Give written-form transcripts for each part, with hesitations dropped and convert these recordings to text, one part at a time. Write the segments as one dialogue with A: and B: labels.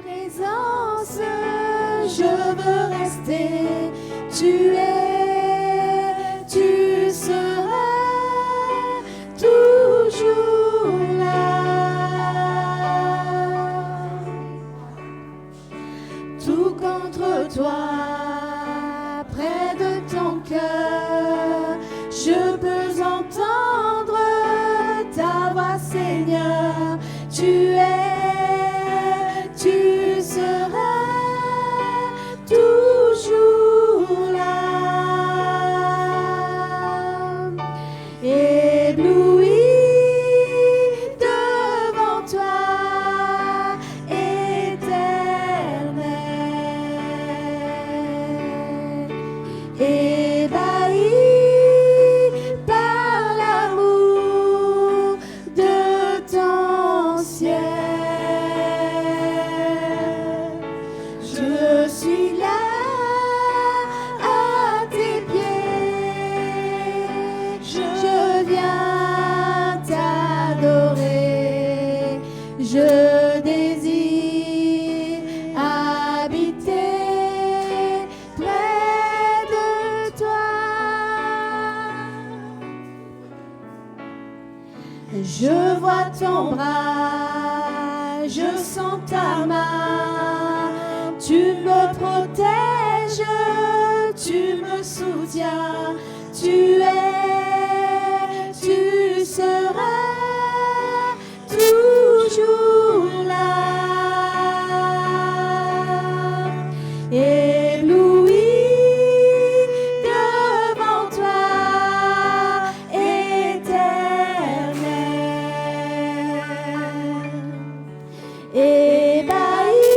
A: présence, je veux rester. Tu es, tu seras toujours là. Tout contre toi, près de ton cœur, je peux entendre ta voix, Seigneur. Tu es, tu seras toujours là. Ébloui devant toi, Éternel, ébahi par l'amour de ton ciel. Je suis là à tes pieds, je viens t'adorer, je désire habiter près de toi. Je vois ton bras, je sens ta main, tu me protèges, tu me soutiens, tu es, tu seras toujours là. Ébloui devant toi, Éternel, ébahi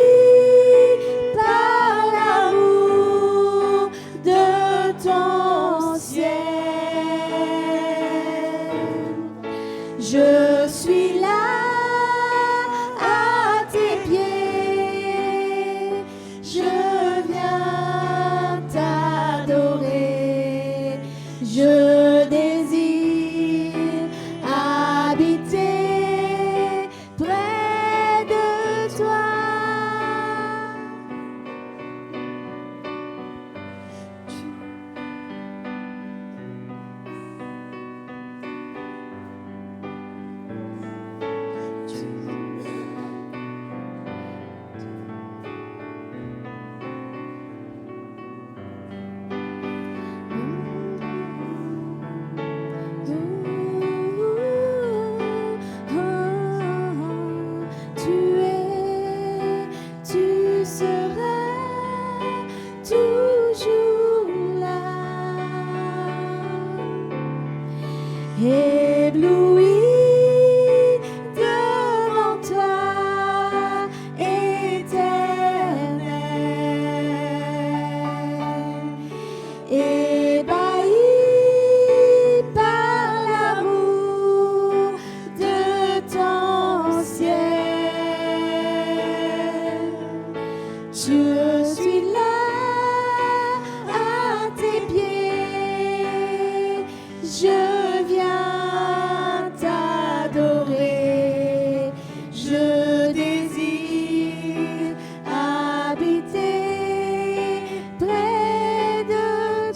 A: par l'amour de ton ciel. Je suis là à tes pieds, je viens t'adorer, je désire habiter près de toi. Tu seras toujours là. Ébloui devant toi, Éternel, ébahi par l'amour de ton ciel. Je suis là à tes pieds, je viens t'adorer, je désire habiter près de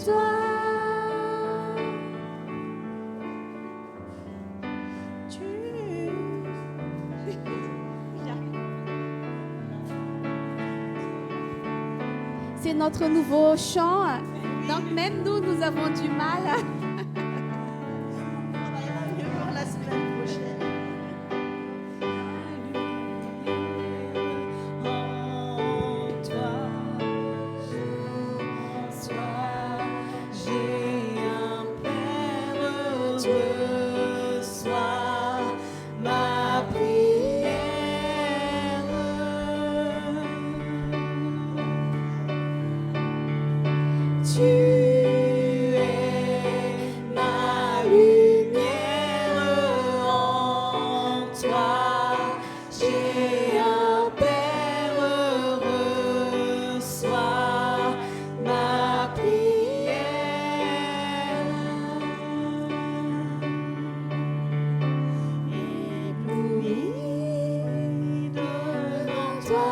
A: toi. C'est notre nouveau chant, donc même nous, nous avons du mal.
B: Pour la semaine prochaine. En toi, j'ai un Père heureux, sois ma prière. Tu es ma lumière, en toi j'ai un Père heureux, sois ma prière. Ébloui devant toi,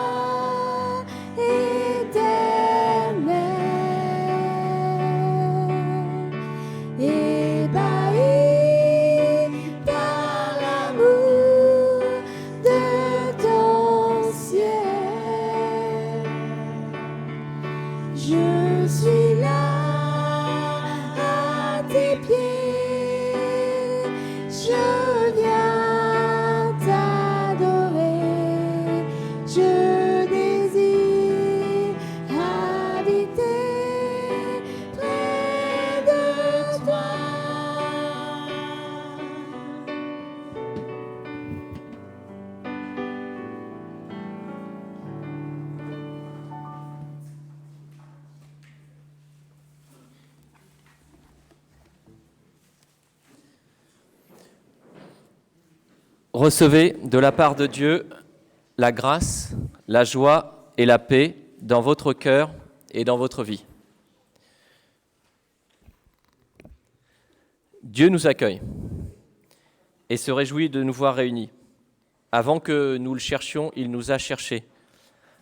C: Recevez de la part de Dieu la grâce, la joie et la paix dans votre cœur et dans votre vie. Dieu nous accueille et se réjouit de nous voir réunis. Avant que nous le cherchions, il nous a cherchés.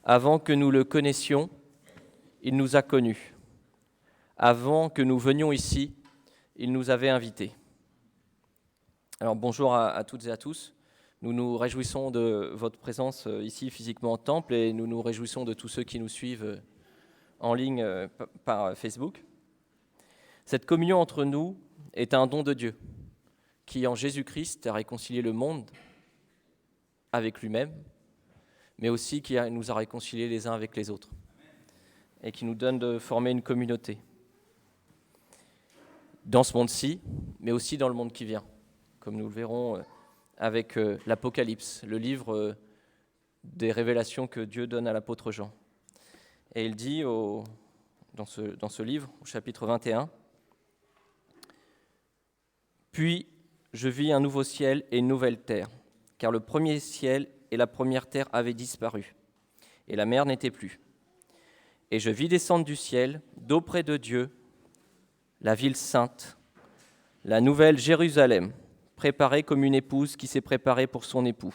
C: Avant que nous le connaissions, il nous a connus. Avant que nous venions ici, il nous avait invités. Alors bonjour à toutes et à tous. Nous nous réjouissons de votre présence ici physiquement au temple et nous nous réjouissons de tous ceux qui nous suivent en ligne par Facebook. Cette communion entre nous est un don de Dieu qui, en Jésus-Christ, a réconcilié le monde avec lui-même, mais aussi qui nous a réconciliés les uns avec les autres et qui nous donne de former une communauté dans ce monde-ci, mais aussi dans le monde qui vient, comme nous le verrons avec l'Apocalypse, le livre des révélations que Dieu donne à l'apôtre Jean. Et il dit dans ce livre, au chapitre 21, « Puis je vis un nouveau ciel et une nouvelle terre, car le premier ciel et la première terre avaient disparu, et la mer n'était plus. Et je vis descendre du ciel, d'auprès de Dieu, la ville sainte, la nouvelle Jérusalem, préparée comme une épouse qui s'est préparée pour son époux.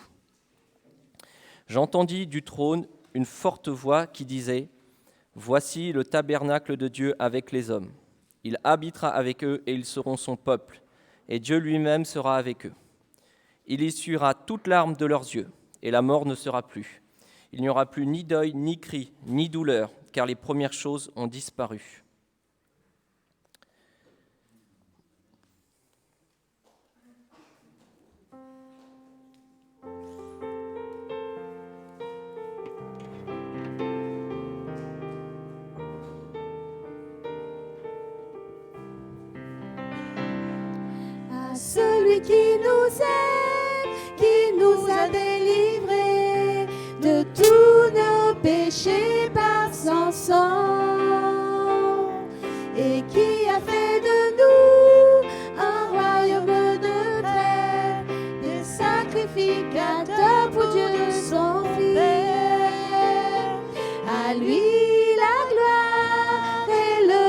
C: J'entendis du trône une forte voix qui disait « Voici le tabernacle de Dieu avec les hommes. Il habitera avec eux et ils seront son peuple, et Dieu lui-même sera avec eux. Il essuiera toute larme de leurs yeux, et la mort ne sera plus. Il n'y aura plus ni deuil, ni cri, ni douleur, car les premières choses ont disparu. »
A: Celui qui nous aime, qui nous a délivrés de tous nos péchés par son sang, et qui a fait de nous un royaume de paix, des sacrificateurs pour Dieu de son Fils. À lui la gloire et le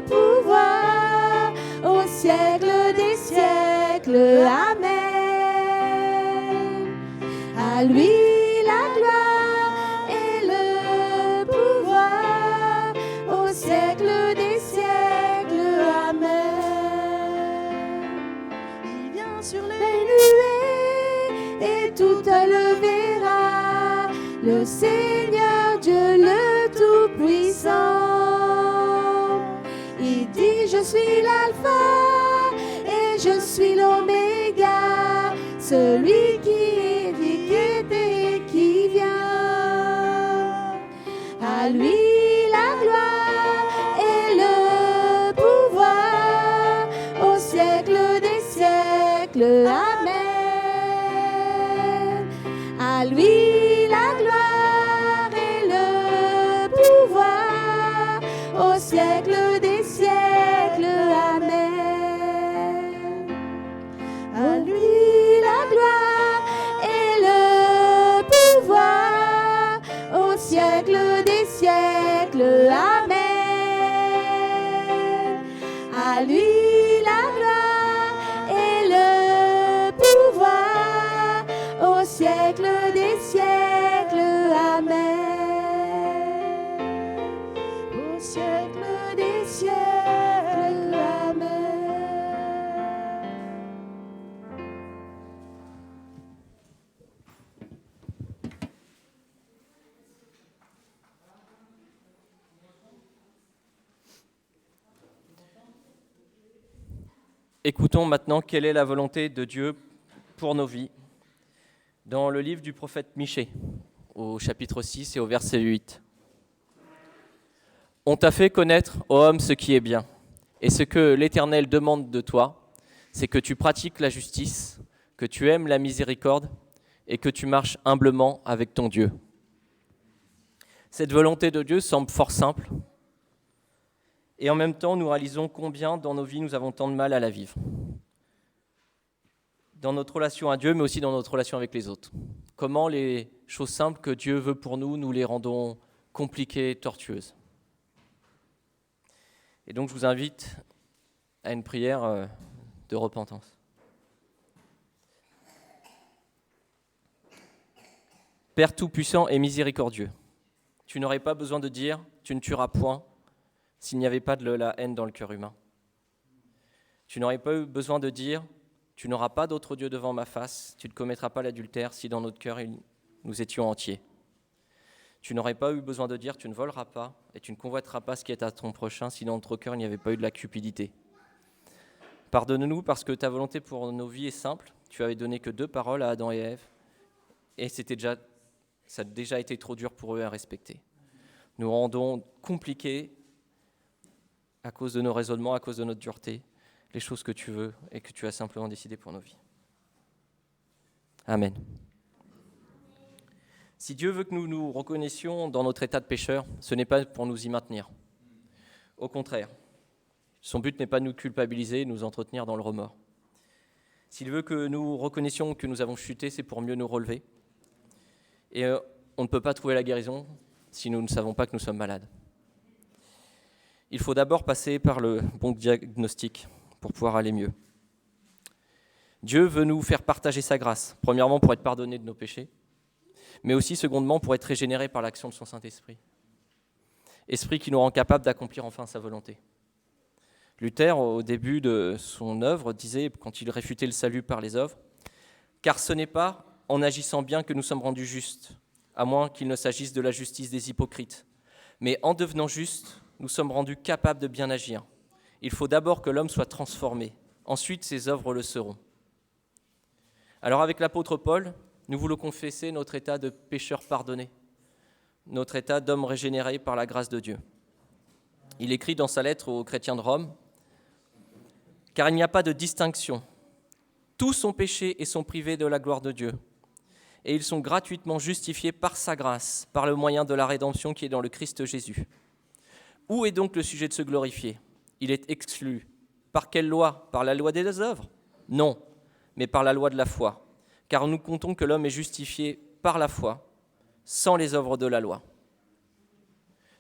A: pouvoir au siècle des siècles. Amen. À lui la gloire et le pouvoir au siècle des siècles. Amen. Il vient sur les nuées et tout le verra, le Seigneur Dieu le Tout-Puissant. Il dit je suis l'alpha et je suis l'oméga, celui qui était et qui vient. À lui la gloire et le pouvoir au siècle des siècles. Amen. À lui la gloire et le pouvoir au siècle des siècles. Amen. À lui la gloire et le pouvoir au siècle des siècles. Amen. À lui la gloire et le pouvoir au siècle des siècles. Amen. Au siècle des siècles. Amen.
C: Écoutons maintenant quelle est la volonté de Dieu pour nos vies. Dans le livre du prophète Michée, au chapitre 6 et au verset 8. « On t'a fait connaître, ô homme, ce qui est bien, et ce que l'Éternel demande de toi, c'est que tu pratiques la justice, que tu aimes la miséricorde et que tu marches humblement avec ton Dieu. » Cette volonté de Dieu semble fort simple, et en même temps, nous réalisons combien dans nos vies nous avons tant de mal à la vivre. dans notre relation à Dieu, mais aussi dans notre relation avec les autres. Comment les choses simples que Dieu veut pour nous, nous les rendons compliquées, tortueuses. Et donc je vous invite à une prière de repentance. Père tout-puissant et miséricordieux, tu n'aurais pas besoin de dire « tu ne tueras point » s'il n'y avait pas de la haine dans le cœur humain. Tu n'aurais pas eu besoin de dire « tu n'auras pas d'autre Dieu devant ma face, tu ne commettras pas l'adultère si dans notre cœur nous étions entiers. » Tu n'aurais pas eu besoin de dire « tu ne voleras pas et tu ne convoiteras pas ce qui est à ton prochain si dans notre cœur il n'y avait pas eu de la cupidité. » Pardonne-nous parce que ta volonté pour nos vies est simple. Tu avais donné que 2 paroles à Adam et Ève et ça a déjà été trop dur pour eux à respecter. Nous rendons compliqué, à cause de nos raisonnements, à cause de notre dureté, les choses que tu veux et que tu as simplement décidé pour nos vies. Amen. Si Dieu veut que nous nous reconnaissions dans notre état de pécheur, ce n'est pas pour nous y maintenir. Au contraire, son but n'est pas de nous culpabiliser, nous entretenir dans le remords. S'il veut que nous reconnaissions que nous avons chuté, c'est pour mieux nous relever. Et on ne peut pas trouver la guérison si nous ne savons pas que nous sommes malades. Il faut d'abord passer par le bon diagnostic pour pouvoir aller mieux. Dieu veut nous faire partager sa grâce, premièrement pour être pardonné de nos péchés, mais aussi secondement pour être régénéré par l'action de son Saint-Esprit. Esprit qui nous rend capables d'accomplir enfin sa volonté. Luther, au début de son œuvre, disait, quand il réfutait le salut par les œuvres, « Car ce n'est pas en agissant bien que nous sommes rendus justes, à moins qu'il ne s'agisse de la justice des hypocrites, mais en devenant justes, nous sommes rendus capables de bien agir. Il faut d'abord que l'homme soit transformé, ensuite ses œuvres le seront. » Alors avec l'apôtre Paul, nous voulons confesser notre état de pécheur pardonné, notre état d'homme régénéré par la grâce de Dieu. Il écrit dans sa lettre aux chrétiens de Rome, « Car il n'y a pas de distinction. Tous ont péché et sont privés de la gloire de Dieu. Et ils sont gratuitement justifiés par sa grâce, par le moyen de la rédemption qui est dans le Christ Jésus. Où est donc le sujet de se glorifier ? Il est exclu. Par quelle loi ? Par la loi des œuvres ? Non, mais par la loi de la foi. Car nous comptons que l'homme est justifié par la foi, sans les œuvres de la loi. »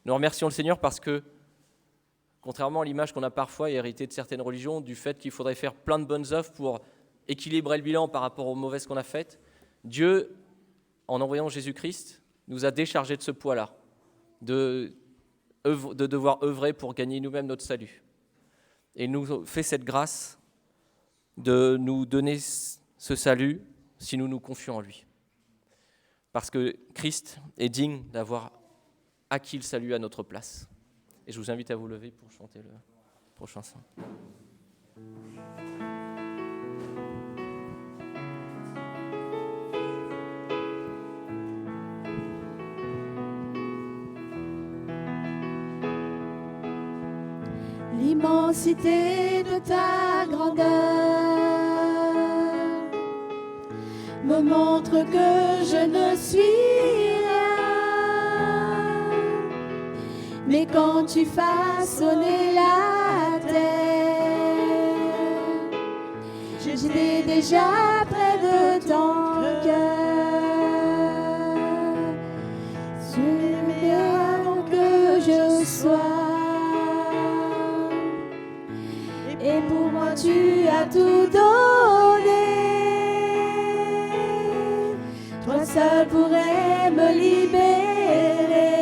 C: Nous remercions le Seigneur parce que, contrairement à l'image qu'on a parfois héritée de certaines religions, du fait qu'il faudrait faire plein de bonnes œuvres pour équilibrer le bilan par rapport aux mauvaises qu'on a faites, Dieu, en envoyant Jésus-Christ, nous a déchargés de ce poids-là, de devoir œuvrer pour gagner nous-mêmes notre salut. Et il nous fait cette grâce de nous donner ce salut si nous nous confions en lui. Parce que Christ est digne d'avoir acquis le salut à notre place. Et je vous invite à vous lever pour chanter le prochain chant.
A: L'immensité de ta grandeur me montre que je ne suis rien. Mais quand tu façonnais la terre, j'étais déjà près de ton cœur. Tu m'aimais avant que je sois. Et pour moi tu as tout donné. Toi seul pourrais me libérer.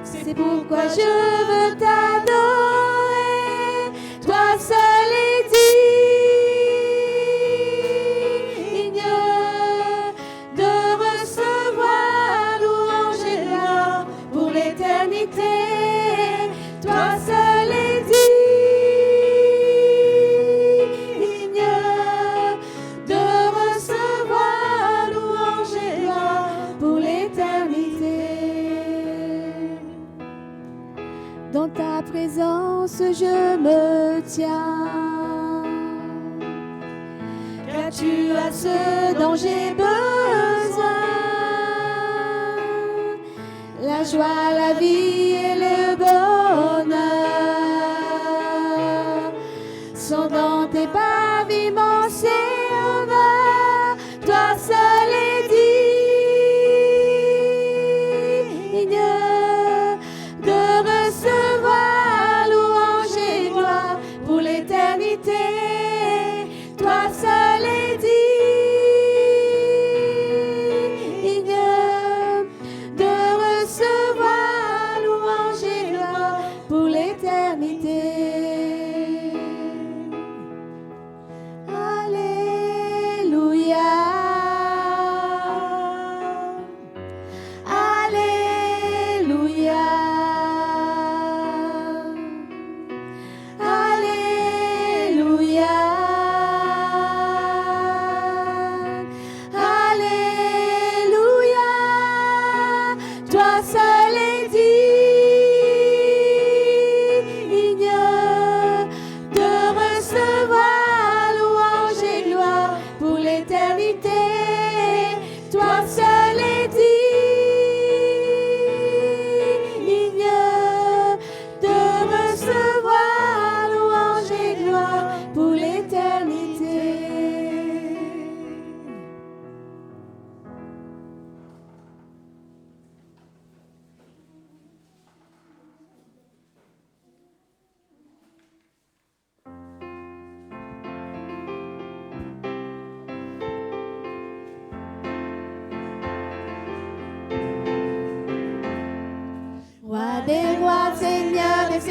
A: C'est pourquoi je veux t'adorer. Toi seul est digne de recevoir louange et gloire pour l'éternité. Toi seul est digne de recevoir louange et gloire pour l'éternité. Dans ta présence je me tiens, car tu as ce dont j'ai besoin, la joie, la vie et le bonheur sont dans tes pas.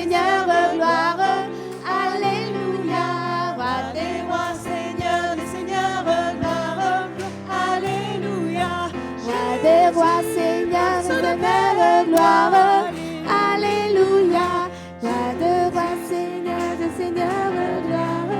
A: Seigneurs, gloire. Alléluia, roi des rois, Seigneur des seigneurs, gloire.
B: Alléluia.
A: Roi des rois, Seigneur des seigneurs, gloire. Alléluia, roi des rois, Seigneur des seigneurs, gloire.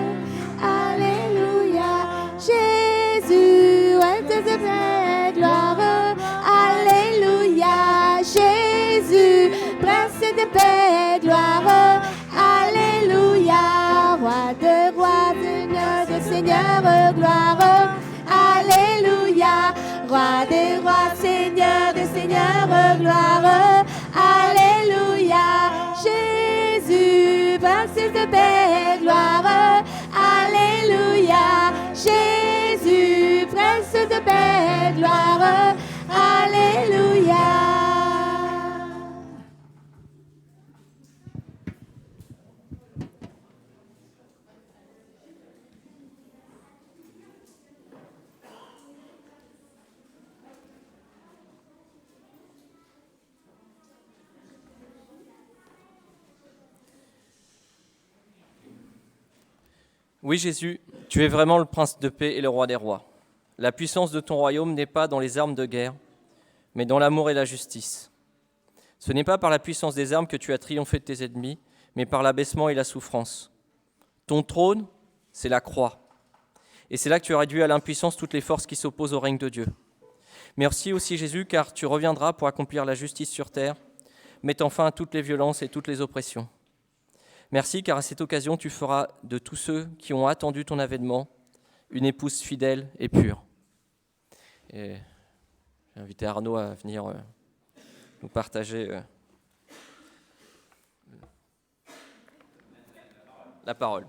A: Alléluia, Jésus, roi des seigneurs, gloire. Alléluia, Jésus, prince de paix, gloire. Alléluia, roi des rois, Seigneur des seigneurs, gloire. Alléluia, roi des rois, Seigneur des seigneurs, gloire. Alléluia, Jésus, prince de paix, gloire. Alléluia, Jésus, prince de paix, gloire. Alléluia.
C: Oui, Jésus, tu es vraiment le prince de paix et le roi des rois. La puissance de ton royaume n'est pas dans les armes de guerre, mais dans l'amour et la justice. Ce n'est pas par la puissance des armes que tu as triomphé de tes ennemis, mais par l'abaissement et la souffrance. Ton trône, c'est la croix. Et c'est là que tu as réduit à l'impuissance toutes les forces qui s'opposent au règne de Dieu. Merci aussi, Jésus, car tu reviendras pour accomplir la justice sur terre, mettant fin à toutes les violences et toutes les oppressions. Merci, car à cette occasion, tu feras de tous ceux qui ont attendu ton avènement une épouse fidèle et pure. Et j'ai invité Arnaud à venir nous partager la parole.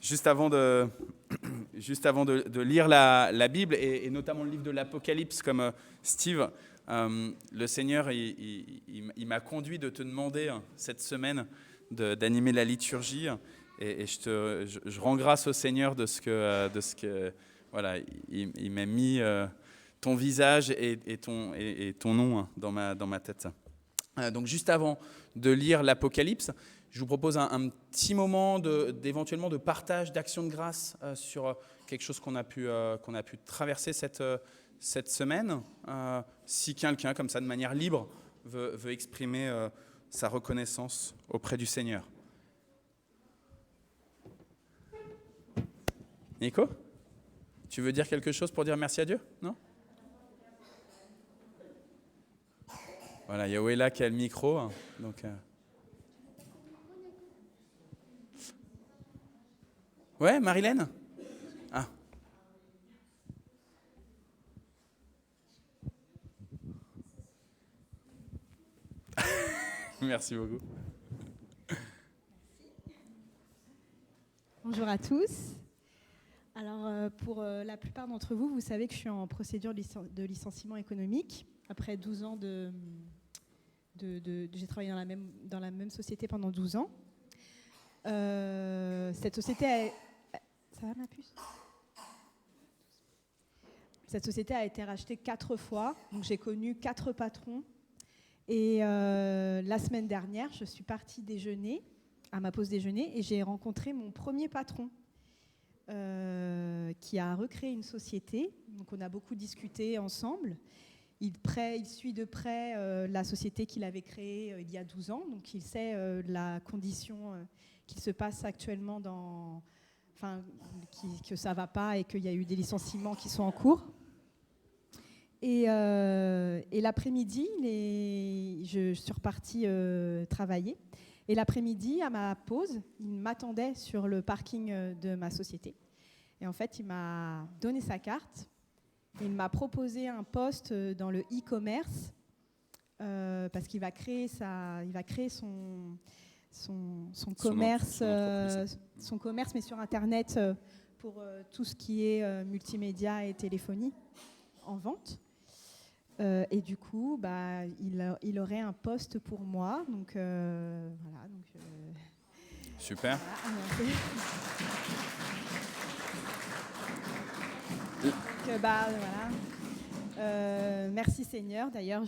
D: Juste avant de lire la Bible, et notamment le livre de l'Apocalypse, comme Steve, le Seigneur, il m'a conduit de te demander cette semaine d'animer la liturgie, et je rends grâce au Seigneur de ce que voilà, il m'a mis ton visage et ton nom dans ma tête. Donc juste avant de lire l'Apocalypse, je vous propose un petit moment d'éventuellement de partage, d'action de grâce sur quelque chose qu'on a pu traverser cette semaine. Si quelqu'un, comme ça, de manière libre, veut exprimer sa reconnaissance auprès du Seigneur. Nico, tu veux dire quelque chose pour dire merci à Dieu? Non? Voilà, il y a Oela qui a le micro, donc... Ouais, Marilène? Ah. Merci beaucoup.
E: Bonjour à tous. Alors, pour la plupart d'entre vous, vous savez que je suis en procédure de licenciement économique. Après 12 ans j'ai travaillé dans la même société pendant 12 ans. Cette société ça va, ma puce? Cette société a été rachetée 4 fois, donc j'ai connu 4 patrons. Et la semaine dernière, je suis partie déjeuner, à ma pause déjeuner, et j'ai rencontré mon premier patron qui a recréé une société. Donc on a beaucoup discuté ensemble. Il suit de près la société qu'il avait créée il y a 12 ans, donc il sait la condition qu'il se passe actuellement que ça ne va pas et qu'il y a eu des licenciements qui sont en cours. Et l'après-midi, je suis repartie travailler. Et l'après-midi, à ma pause, il m'attendait sur le parking de ma société. Et en fait, il m'a donné sa carte. Il m'a proposé un poste dans le e-commerce parce qu'il va créer son commerce, son commerce, mais sur Internet pour tout ce qui est multimédia et téléphonie en vente. Et du coup, il aurait un poste pour moi. Donc, voilà.
D: Super.
E: Voilà. Donc, voilà. Merci Seigneur. D'ailleurs,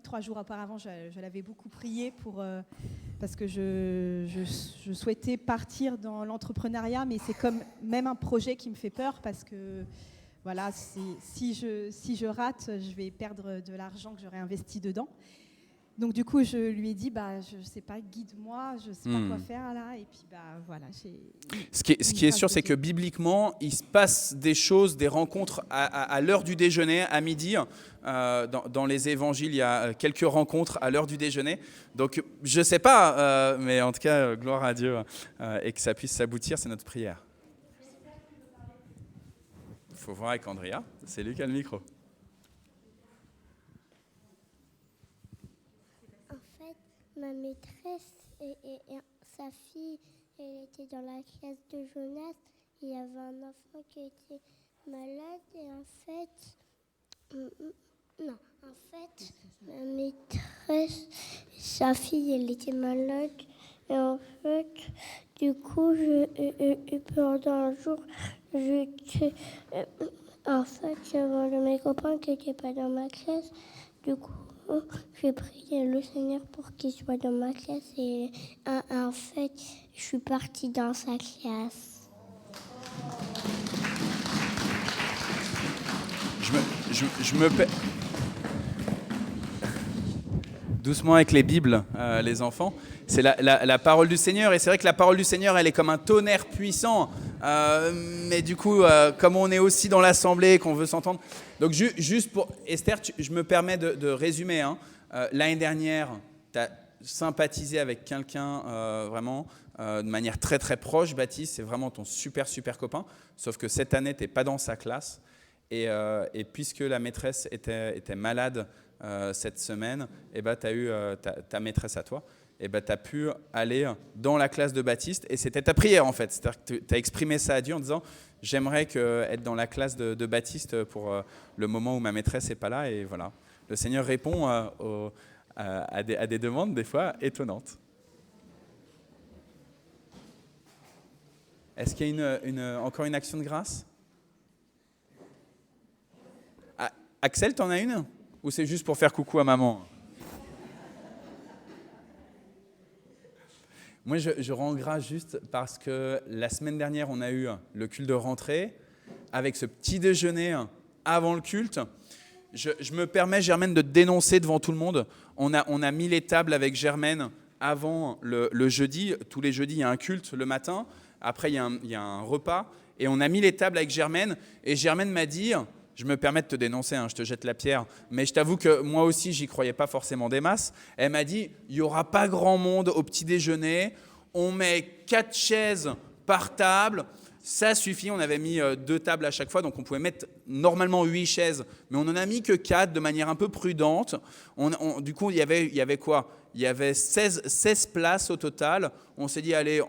E: 3 jours auparavant, je l'avais beaucoup prié parce que je souhaitais partir dans l'entrepreneuriat, mais c'est comme même un projet qui me fait peur parce que voilà, si je rate, je vais perdre de l'argent que j'aurais investi dedans. Donc du coup, je lui ai dit, je ne sais pas, guide-moi, je ne sais pas quoi faire là. Et puis voilà.
D: Ce qui est sûr, c'est que bibliquement, il se passe des choses, des rencontres à l'heure du déjeuner, à midi. Dans les évangiles, il y a quelques rencontres à l'heure du déjeuner. Donc je ne sais pas, mais en tout cas, gloire à Dieu et que ça puisse s'aboutir, c'est notre prière. Il faut voir avec Andrea, c'est lui qui a le micro.
F: Ma maîtresse et sa fille, elle était dans la classe de Jonas. Il y avait un enfant qui était malade et ma maîtresse, sa fille, elle était malade. Et en fait, du coup, pendant un jour, j'avais un de mes copains qui n'était pas dans ma classe. Du coup, j'ai prié le Seigneur pour qu'il soit dans ma classe et en fait, je suis partie dans sa classe.
D: Doucement avec les Bibles, les enfants. C'est la parole du Seigneur. Et c'est vrai que la parole du Seigneur, elle est comme un tonnerre puissant. Mais du coup, comme on est aussi dans l'assemblée, qu'on veut s'entendre. Donc juste pour Esther, je me permets de résumer. L'année dernière, tu as sympathisé avec quelqu'un vraiment de manière très très proche. Baptiste, c'est vraiment ton super copain. Sauf que cette année, tu n'es pas dans sa classe. Et puisque la maîtresse était malade cette semaine, tu as eu ta maîtresse à toi. Et tu as pu aller dans la classe de Baptiste. Et c'était ta prière en fait. C'est-à-dire que tu as exprimé ça à Dieu en disant « J'aimerais être dans la classe de Baptiste pour le moment où ma maîtresse n'est pas là. » Et voilà. Le Seigneur répond à des demandes des fois étonnantes. Est-ce qu'il y a encore une action de grâce? Axel, t'en as une? Ou c'est juste pour faire coucou à maman? Moi, je rends grâce juste parce que la semaine dernière, on a eu le culte de rentrée avec ce petit déjeuner avant le culte. Je me permets, Germaine, de te dénoncer devant tout le monde. On a mis les tables avec Germaine avant le jeudi. Tous les jeudis, il y a un culte le matin. Après, il y a un repas. Et on a mis les tables avec Germaine. Et Germaine m'a dit... Je me permets de te dénoncer, je te jette la pierre, mais je t'avoue que moi aussi, j'y croyais pas forcément des masses. Elle m'a dit, il n'y aura pas grand monde au petit déjeuner, on met 4 chaises par table, ça suffit. On avait mis 2 tables à chaque fois, donc on pouvait mettre normalement 8 chaises, mais on n'en a mis que 4 de manière un peu prudente. Du coup, il y avait quoi? Il y avait 16 places au total. On s'est dit, allez,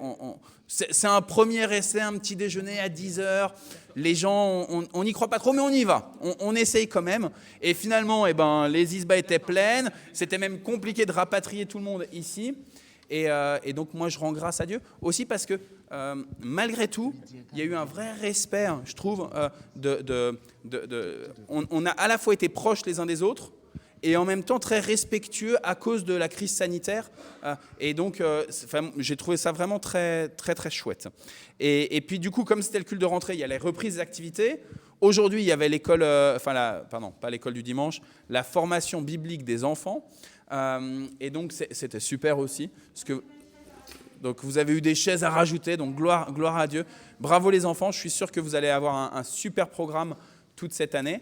D: c'est un premier essai, un petit déjeuner à 10h. Les gens, on n'y croit pas trop, mais on y va. On essaye quand même. Et finalement, les isbas étaient pleines. C'était même compliqué de rapatrier tout le monde ici. Et donc, moi, je rends grâce à Dieu. Aussi parce que, malgré tout, il y a eu un vrai respect, je trouve. On a à la fois été proches les uns des autres, et en même temps très respectueux à cause de la crise sanitaire. Et donc, j'ai trouvé ça vraiment très, très, très chouette. Et puis, du coup, comme c'était le culte de rentrée, il y a les reprises d'activités. Aujourd'hui, il y avait l'école, pas l'école du dimanche, la formation biblique des enfants. Et donc, c'était super aussi. Donc, vous avez eu des chaises à rajouter, donc gloire à Dieu. Bravo les enfants, je suis sûr que vous allez avoir un super programme toute cette année.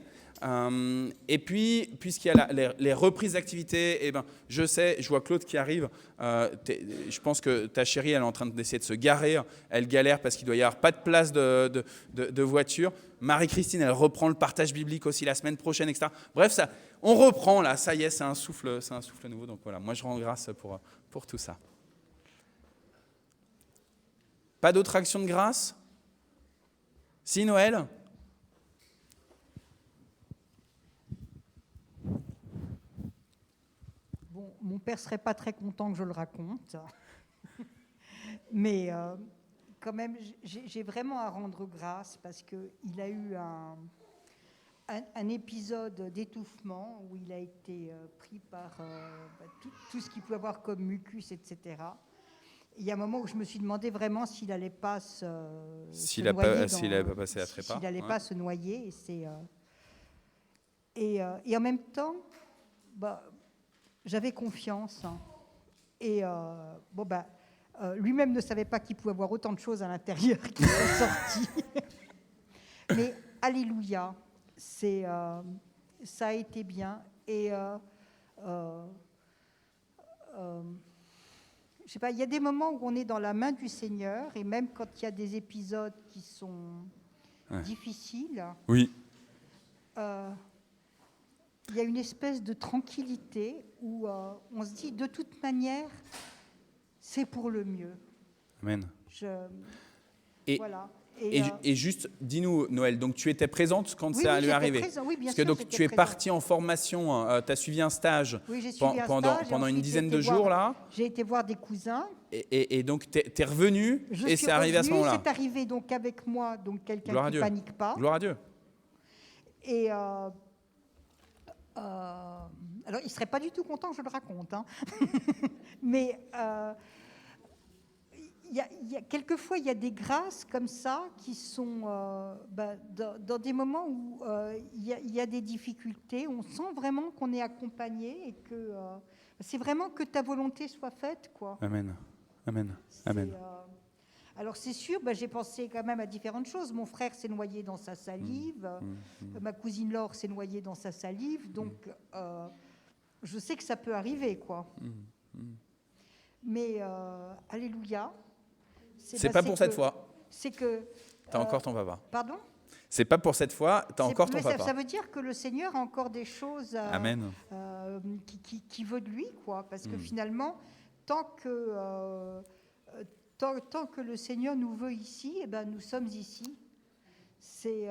D: Et puis, puisqu'il y a les reprises d'activités, je vois Claude qui arrive. Je pense que ta chérie, elle est en train d'essayer de se garer. Elle galère parce qu'il doit y avoir pas de place de voiture. Marie-Christine, elle reprend le partage biblique aussi la semaine prochaine, etc. Bref, on reprend là. Ça y est, c'est un souffle nouveau. Donc voilà, moi je rends grâce pour tout ça. Pas d'autres actions de grâce? Si, Noël?
B: Mon père ne serait pas très content que je le raconte. Mais quand même, j'ai vraiment à rendre grâce parce qu'il a eu un épisode d'étouffement où il a été pris par tout ce qu'il pouvait avoir comme mucus, etc. Il y a un moment où je me suis demandé vraiment s'il n'allait pas
D: s'il n'avait pas passé la trépa.
B: S'il n'allait pas se noyer. Et en même temps, j'avais confiance. Hein. Et lui-même ne savait pas qu'il pouvait avoir autant de choses à l'intérieur qui sont sorties. Mais alléluia, ça a été bien. Et je sais pas, il y a des moments où on est dans la main du Seigneur, et même quand il y a des épisodes qui sont difficiles,
D: oui.
B: Il y a une espèce de tranquillité où on se dit, de toute manière, c'est pour le mieux.
D: Amen.
B: Voilà.
D: Et juste, dis-nous, Noël, donc tu étais présente quand ça lui est arrivé?
B: Présent, oui, bien
D: Parce que
B: sûr,
D: donc tu es partie en formation, tu as suivi un stage,
B: j'ai suivi un stage,
D: pendant une
B: ensuite,
D: dizaine de jours là.
B: J'ai été voir des cousins.
D: Et donc tu es revenu et c'est arrivé à ce moment-là.
B: C'est arrivé donc avec moi, donc quelqu'un
D: Gloire à
B: qui
D: Dieu.
B: ne panique pas.
D: Gloire à Dieu.
B: Et alors, il ne serait pas du tout content que je le raconte. Hein. Mais quelquefois, il y a des grâces comme ça qui sont dans des moments où il y a des difficultés. On sent vraiment qu'on est accompagné et que c'est vraiment que ta volonté soit faite, quoi.
D: Amen. Amen. Amen.
B: Alors c'est sûr, j'ai pensé quand même à différentes choses. Mon frère s'est noyé dans sa salive, ma cousine Laure s'est noyée dans sa salive, donc je sais que ça peut arriver, quoi. Mais alléluia.
D: C'est pas pour cette fois.
B: C'est que
D: t'as encore ton papa.
B: Pardon ?
D: C'est pas pour cette fois, t'as encore ton papa.
B: Ça veut dire que le Seigneur a encore des choses
D: Amen.
B: qui veut de lui, quoi. Parce que finalement, tant que le Seigneur nous veut ici, nous sommes ici. C'est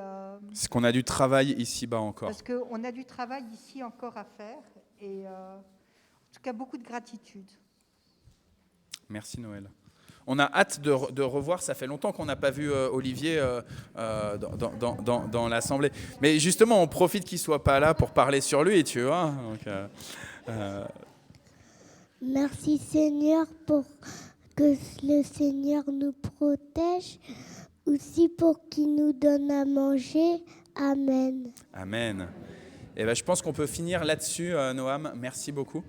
D: qu'on a du travail ici-bas encore.
B: Parce qu'on a du travail ici encore à faire. Et en tout cas, beaucoup de gratitude.
D: Merci Noël. On a hâte de revoir, ça fait longtemps qu'on n'a pas vu Olivier dans l'Assemblée. Mais justement, on profite qu'il ne soit pas là pour parler sur lui, tu vois. Donc,
F: Merci Seigneur pour que le Seigneur nous protège, aussi pour qu'il nous donne à manger. Amen.
D: Amen. Et je pense qu'on peut finir là-dessus, Noam. Merci beaucoup.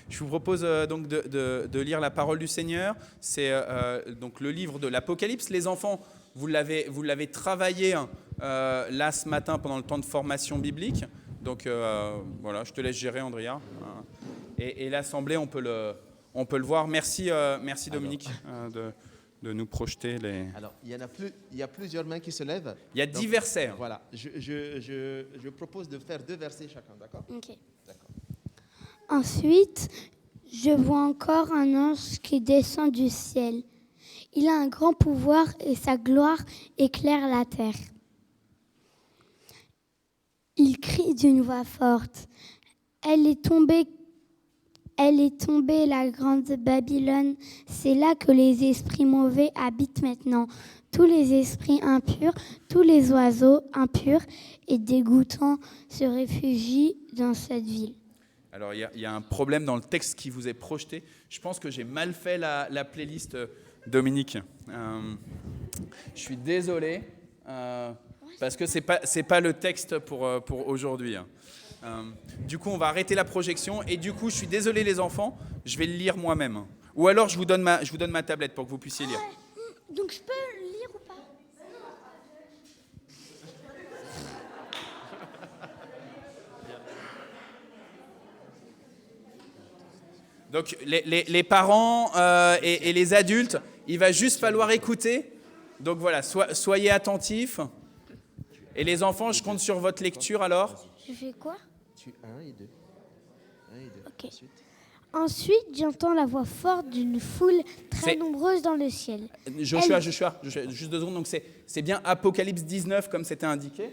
D: Je vous propose donc de lire la parole du Seigneur. C'est donc le livre de l'Apocalypse. Les enfants, vous l'avez travaillé là ce matin pendant le temps de formation biblique. Donc voilà, je te laisse gérer, Andrea. Et l'Assemblée, on peut le voir. Merci Dominique de nous projeter les...
G: Alors, il y a plusieurs mains qui se lèvent.
D: Il y a 10 versets.
G: Voilà, je propose de faire 2 versets chacun, d'accord ?
F: Ok.
G: D'accord.
F: Ensuite, je vois encore un ange qui descend du ciel. Il a un grand pouvoir et sa gloire éclaire la terre. Il crie d'une voix forte. Elle est tombée, la grande Babylone. C'est là que les esprits mauvais habitent maintenant. Tous les esprits impurs, tous les oiseaux impurs et dégoûtants se réfugient dans cette ville.
D: Alors, il y a un problème dans le texte qui vous est projeté. Je pense que j'ai mal fait la playlist, Dominique. Je suis désolé, parce que c'est pas le texte pour aujourd'hui. Du coup, on va arrêter la projection. Et du coup, je suis désolé les enfants, je vais le lire moi-même. Ou alors, je vous donne ma tablette pour que vous puissiez lire.
F: Donc, je peux lire ou pas ?
D: Donc les parents et les adultes, il va juste falloir écouter. Donc voilà, soyez attentifs. Et les enfants, je compte sur votre lecture alors.
F: Je fais quoi ?
G: Tu 1 et 2. 1 et 2.
F: Ok. Ensuite, j'entends la voix forte d'une foule très nombreuse dans le ciel.
D: Joshua, juste 2 secondes. Donc c'est bien Apocalypse 19 comme c'était indiqué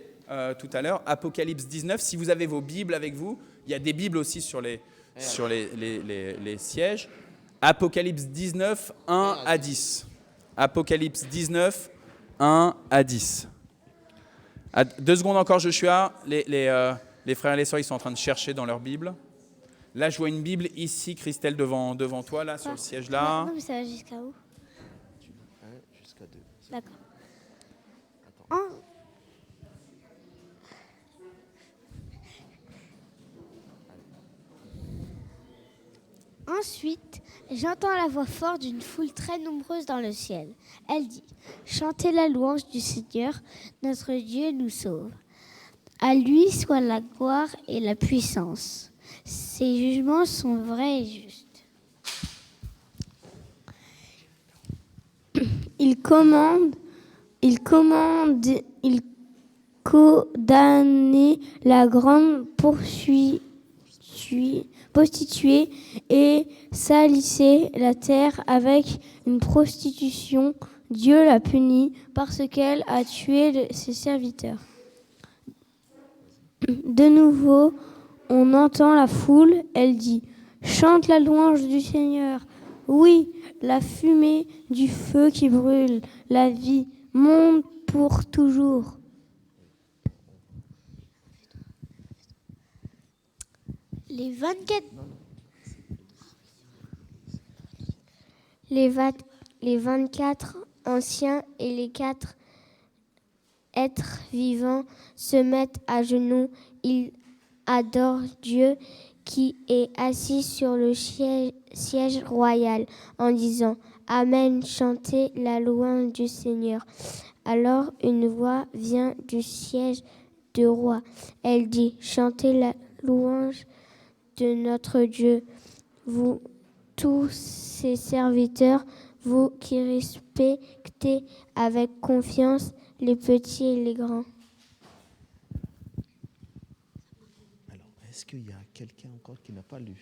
D: tout à l'heure. Apocalypse 19. Si vous avez vos Bibles avec vous, il y a des Bibles aussi sur les sièges. Apocalypse 19, 1 à 10. Apocalypse 19, 1 à 10. 2 secondes encore, Joshua. Les frères et les sœurs, ils sont en train de chercher dans leur Bible. Là, je vois une Bible ici, Christelle, devant toi, là, sur le siège là.
F: Non, mais ça va jusqu'à où?
G: Jusqu'à 2.
F: D'accord. Ensuite, j'entends la voix forte d'une foule très nombreuse dans le ciel. Elle dit, « Chantez la louange du Seigneur, notre Dieu nous sauve. À lui soit la gloire et la puissance. Ses jugements sont vrais et justes. Il condamne la grande prostituée et salissait la terre avec une prostitution. Dieu l'a punie parce qu'elle a tué ses serviteurs. » De nouveau, on entend la foule, elle dit « Chante la louange du Seigneur. Oui, la fumée du feu qui brûle, la vie monte pour toujours. » Les 24 anciens et les 4 êtres vivants se mettent à genoux. Ils adorent Dieu qui est assis sur le siège royal en disant « Amen, chantez la louange du Seigneur. » Alors une voix vient du siège de roi. Elle dit « Chantez la louange de notre Dieu, vous tous ses serviteurs, vous qui respectez avec confiance les petits et les grands. »
G: Alors, est-ce qu'il y a quelqu'un encore qui n'a pas lu?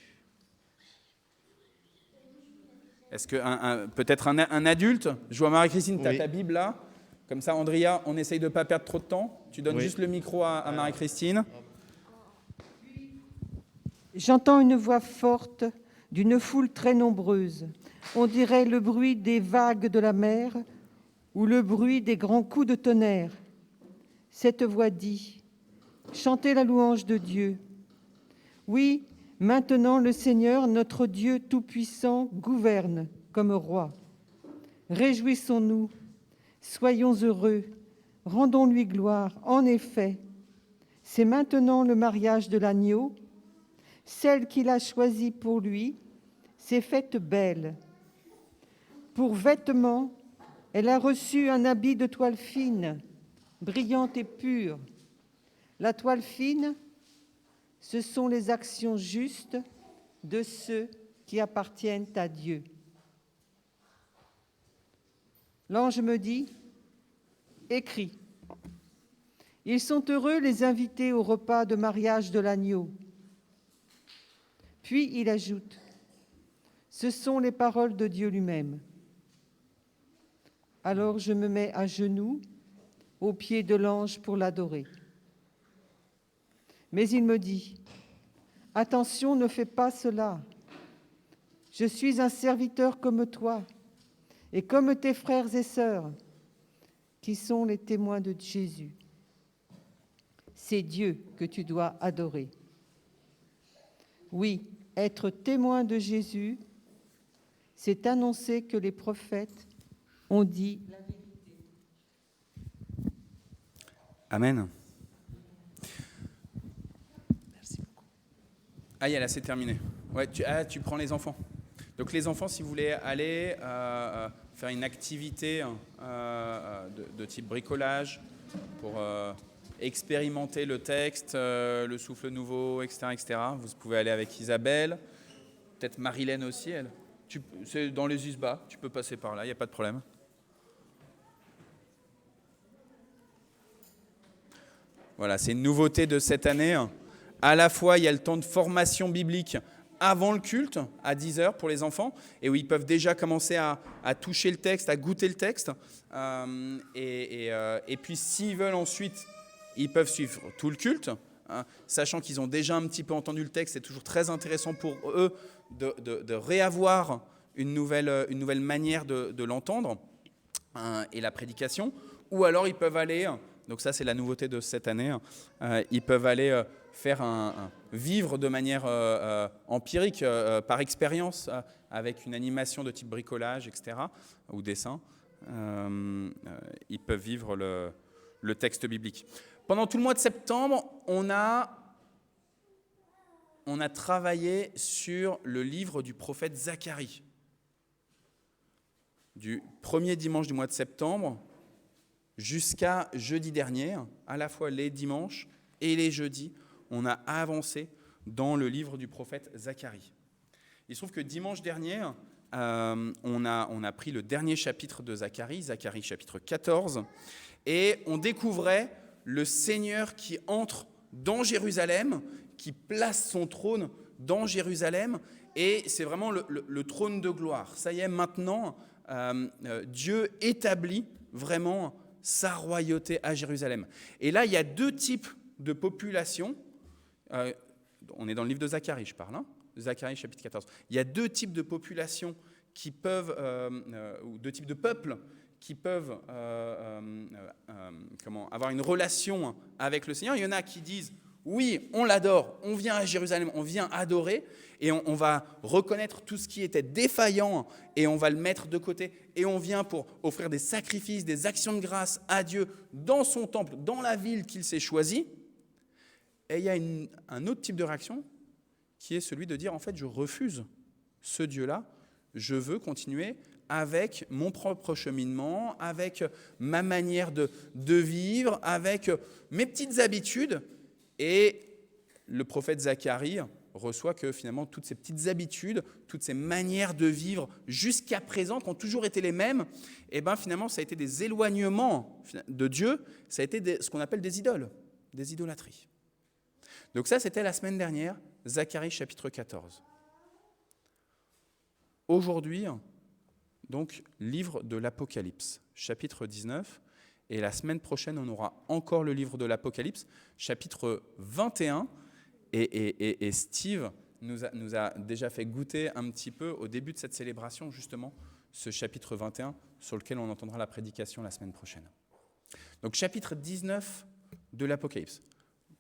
D: Est-ce que peut-être un adulte? Je vois Marie-Christine, tu as
G: Oui.
D: ta Bible là. Comme ça, Andrea, on essaye de ne pas perdre trop de temps. Tu donnes
G: Oui.
D: juste le micro à Marie-Christine.
B: J'entends une voix forte d'une foule très nombreuse. On dirait le bruit des vagues de la mer ou le bruit des grands coups de tonnerre. Cette voix dit « Chantez la louange de Dieu. Oui, maintenant le Seigneur, notre Dieu Tout-Puissant, gouverne comme roi. Réjouissons-nous, soyons heureux, rendons-lui gloire. En effet, c'est maintenant le mariage de l'agneau. Celle qu'il a choisie pour lui s'est faite belle. Pour vêtements, elle a reçu un habit de toile fine, brillante et pure. La toile fine, ce sont les actions justes de ceux qui appartiennent à Dieu. L'ange me dit, écris. Ils sont heureux les invités au repas de mariage de l'agneau. Puis il ajoute, ce sont les paroles de Dieu lui-même. Alors je me mets à genoux aux pieds de l'ange pour l'adorer. Mais il me dit, attention, ne fais pas cela. Je suis un serviteur comme toi et comme tes frères et sœurs qui sont les témoins de Jésus. C'est Dieu que tu dois adorer. Oui, être témoin de Jésus, c'est annoncer que les prophètes ont dit la vérité.
D: Amen. Merci beaucoup. Ah, là, c'est terminé. Ouais, tu prends les enfants. Donc les enfants, si vous voulez aller faire une activité de type bricolage pour expérimenter le texte, le souffle nouveau, etc., vous pouvez aller avec Isabelle, peut-être Marilène aussi, elle. C'est dans les Usbas, tu peux passer par là, il n'y a pas de problème. Voilà, c'est une nouveauté de cette année. À la fois, il y a le temps de formation biblique avant le culte, à 10h pour les enfants, et où ils peuvent déjà commencer à toucher le texte, à goûter le texte. Et puis, s'ils veulent ensuite, ils peuvent suivre tout le culte, sachant qu'ils ont déjà un petit peu entendu le texte. C'est toujours très intéressant pour eux de réavoir une nouvelle manière de l'entendre et la prédication. Ou alors, ils peuvent aller Donc ça, c'est la nouveauté de cette année. Ils peuvent aller vivre de manière empirique, par expérience, avec une animation de type bricolage, etc., ou dessin. Ils peuvent vivre le texte biblique. Pendant tout le mois de septembre, on a travaillé sur le livre du prophète Zacharie. Du premier dimanche du mois de septembre jusqu'à jeudi dernier, à la fois les dimanches et les jeudis, on a avancé dans le livre du prophète Zacharie. Il se trouve que dimanche dernier, on a pris le dernier chapitre de Zacharie, Zacharie chapitre 14, et on découvrait le Seigneur qui entre dans Jérusalem, qui place son trône dans Jérusalem, et c'est vraiment le trône de gloire. Ça y est, maintenant, Dieu établit vraiment sa royauté à Jérusalem. Et là, il y a deux types de populations. On est dans le livre de Zacharie, je parle, Zacharie chapitre 14. Il y a deux types de populations qui peuvent, ou deux types de peuples qui peuvent avoir une relation avec le Seigneur. Il y en a qui disent, oui, on l'adore, on vient à Jérusalem, on vient adorer, et on va reconnaître tout ce qui était défaillant, et on va le mettre de côté, et on vient pour offrir des sacrifices, des actions de grâce à Dieu dans son temple, dans la ville qu'il s'est choisie. Et il y a un autre type de réaction qui est celui de dire, en fait, je refuse ce Dieu-là, je veux continuer avec mon propre cheminement, avec ma manière de vivre, avec mes petites habitudes. Et le prophète Zacharie reçoit que finalement toutes ces petites habitudes, toutes ces manières de vivre jusqu'à présent, qui ont toujours été les mêmes, et bien finalement ça a été des éloignements de Dieu, ça a été ce qu'on appelle des idoles, des idolâtries. Donc ça, c'était la semaine dernière, Zacharie chapitre 14. Aujourd'hui, donc, livre de l'Apocalypse, chapitre 19, et la semaine prochaine, on aura encore le livre de l'Apocalypse, chapitre 21, et Steve nous a déjà fait goûter un petit peu au début de cette célébration, justement, ce chapitre 21, sur lequel on entendra la prédication la semaine prochaine. Donc, chapitre 19 de l'Apocalypse.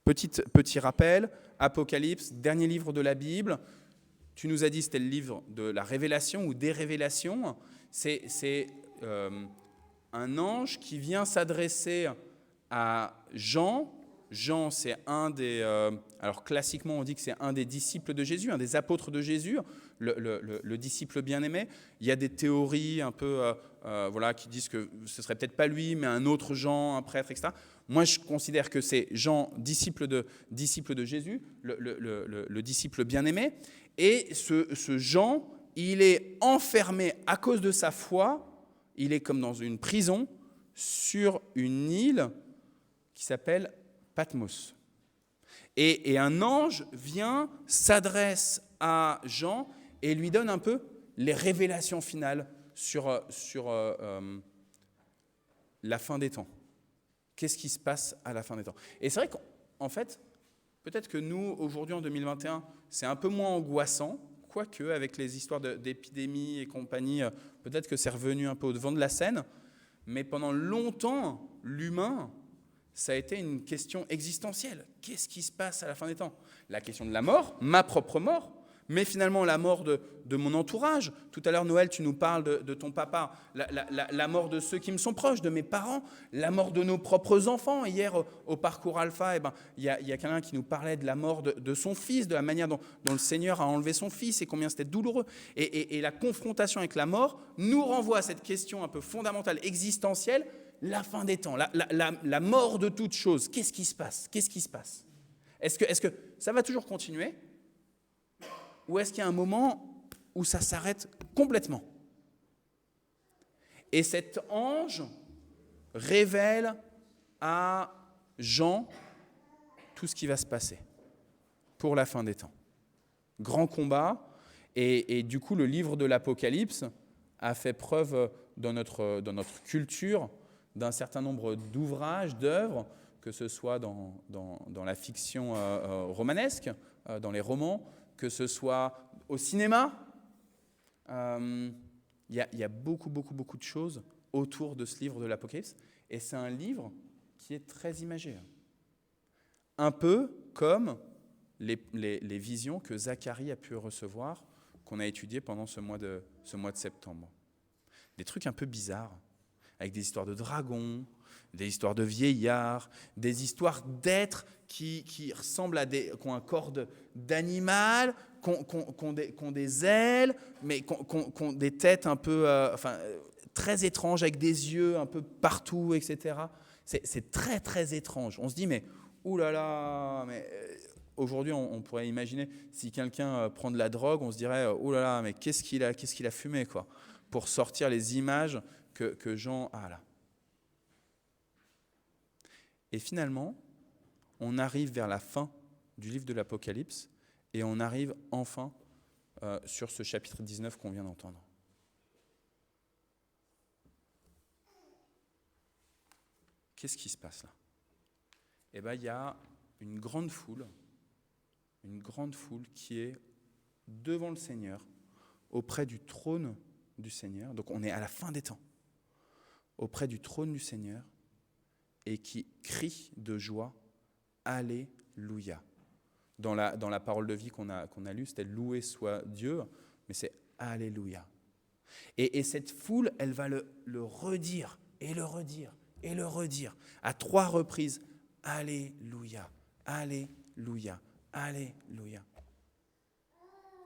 D: Petit rappel, Apocalypse, dernier livre de la Bible. Tu nous as dit que c'était le livre de la révélation ou des révélations. C'est un ange qui vient s'adresser à Jean. Jean, c'est un des... alors classiquement, on dit que c'est un des disciples de Jésus, un des apôtres de Jésus, le disciple bien-aimé. Il y a des théories un peu qui disent que ce ne serait peut-être pas lui, mais un autre Jean, un prêtre, etc. Moi, je considère que c'est Jean, disciple de Jésus, le disciple bien-aimé. Et ce Jean, il est enfermé à cause de sa foi, il est comme dans une prison, sur une île qui s'appelle Patmos. Et un ange vient, s'adresse à Jean et lui donne un peu les révélations finales sur la fin des temps. Qu'est-ce qui se passe à la fin des temps? Et c'est vrai qu'en fait, peut-être que nous, aujourd'hui en 2021, c'est un peu moins angoissant, quoique avec les histoires d'épidémie et compagnie, peut-être que c'est revenu un peu au devant de la scène, mais pendant longtemps, l'humain, ça a été une question existentielle. Qu'est-ce qui se passe à la fin des temps? La question de la mort, ma propre mort, mais finalement la mort de mon entourage. Tout à l'heure, Noël, tu nous parles de ton papa, la mort de ceux qui me sont proches, de mes parents, la mort de nos propres enfants. Hier, au parcours Alpha, il y a quelqu'un qui nous parlait de la mort de son fils, de la manière dont le Seigneur a enlevé son fils et combien c'était douloureux. Et la confrontation avec la mort nous renvoie à cette question un peu fondamentale, existentielle, la fin des temps, la mort de toute chose. Qu'est-ce qui se passe? Qu'est-ce qui se passe? Est-ce que ça va toujours continuer? Ou est-ce qu'il y a un moment où ça s'arrête complètement? Et cet ange révèle à Jean tout ce qui va se passer pour la fin des temps. Grand combat, et du coup le livre de l'Apocalypse a fait preuve dans notre culture d'un certain nombre d'ouvrages, d'œuvres, que ce soit dans la fiction romanesque, dans les romans, que ce soit au cinéma. Il y a beaucoup de choses autour de ce livre de l'Apocalypse. Et c'est un livre qui est très imagé. Un peu comme les visions que Zacharie a pu recevoir, qu'on a étudiées pendant ce mois de septembre. Des trucs un peu bizarres, avec des histoires de dragons, des histoires de vieillards, des histoires d'êtres qui ressemblent à qui ont un corps d'animal, qui ont des ailes, mais qui ont des têtes un peu très étranges, avec des yeux un peu partout, etc. C'est très, très étrange. On se dit, mais oulala, mais aujourd'hui, on pourrait imaginer, si quelqu'un prend de la drogue, on se dirait, oulala, mais qu'est-ce qu'il a fumé, quoi, pour sortir les images que Jean a là. Et finalement, on arrive vers la fin du livre de l'Apocalypse et on arrive enfin sur ce chapitre 19 qu'on vient d'entendre. Qu'est-ce qui se passe là ? Eh bien, il y a une grande foule qui est devant le Seigneur, auprès du trône du Seigneur. Donc on est à la fin des temps, auprès du trône du Seigneur, et qui crie de joie, Alléluia. Dans la parole de vie qu'on a lue, c'était loué soit Dieu, mais c'est Alléluia. Et cette foule, elle va le redire, et le redire, et le redire, à 3 reprises, Alléluia, Alléluia, Alléluia.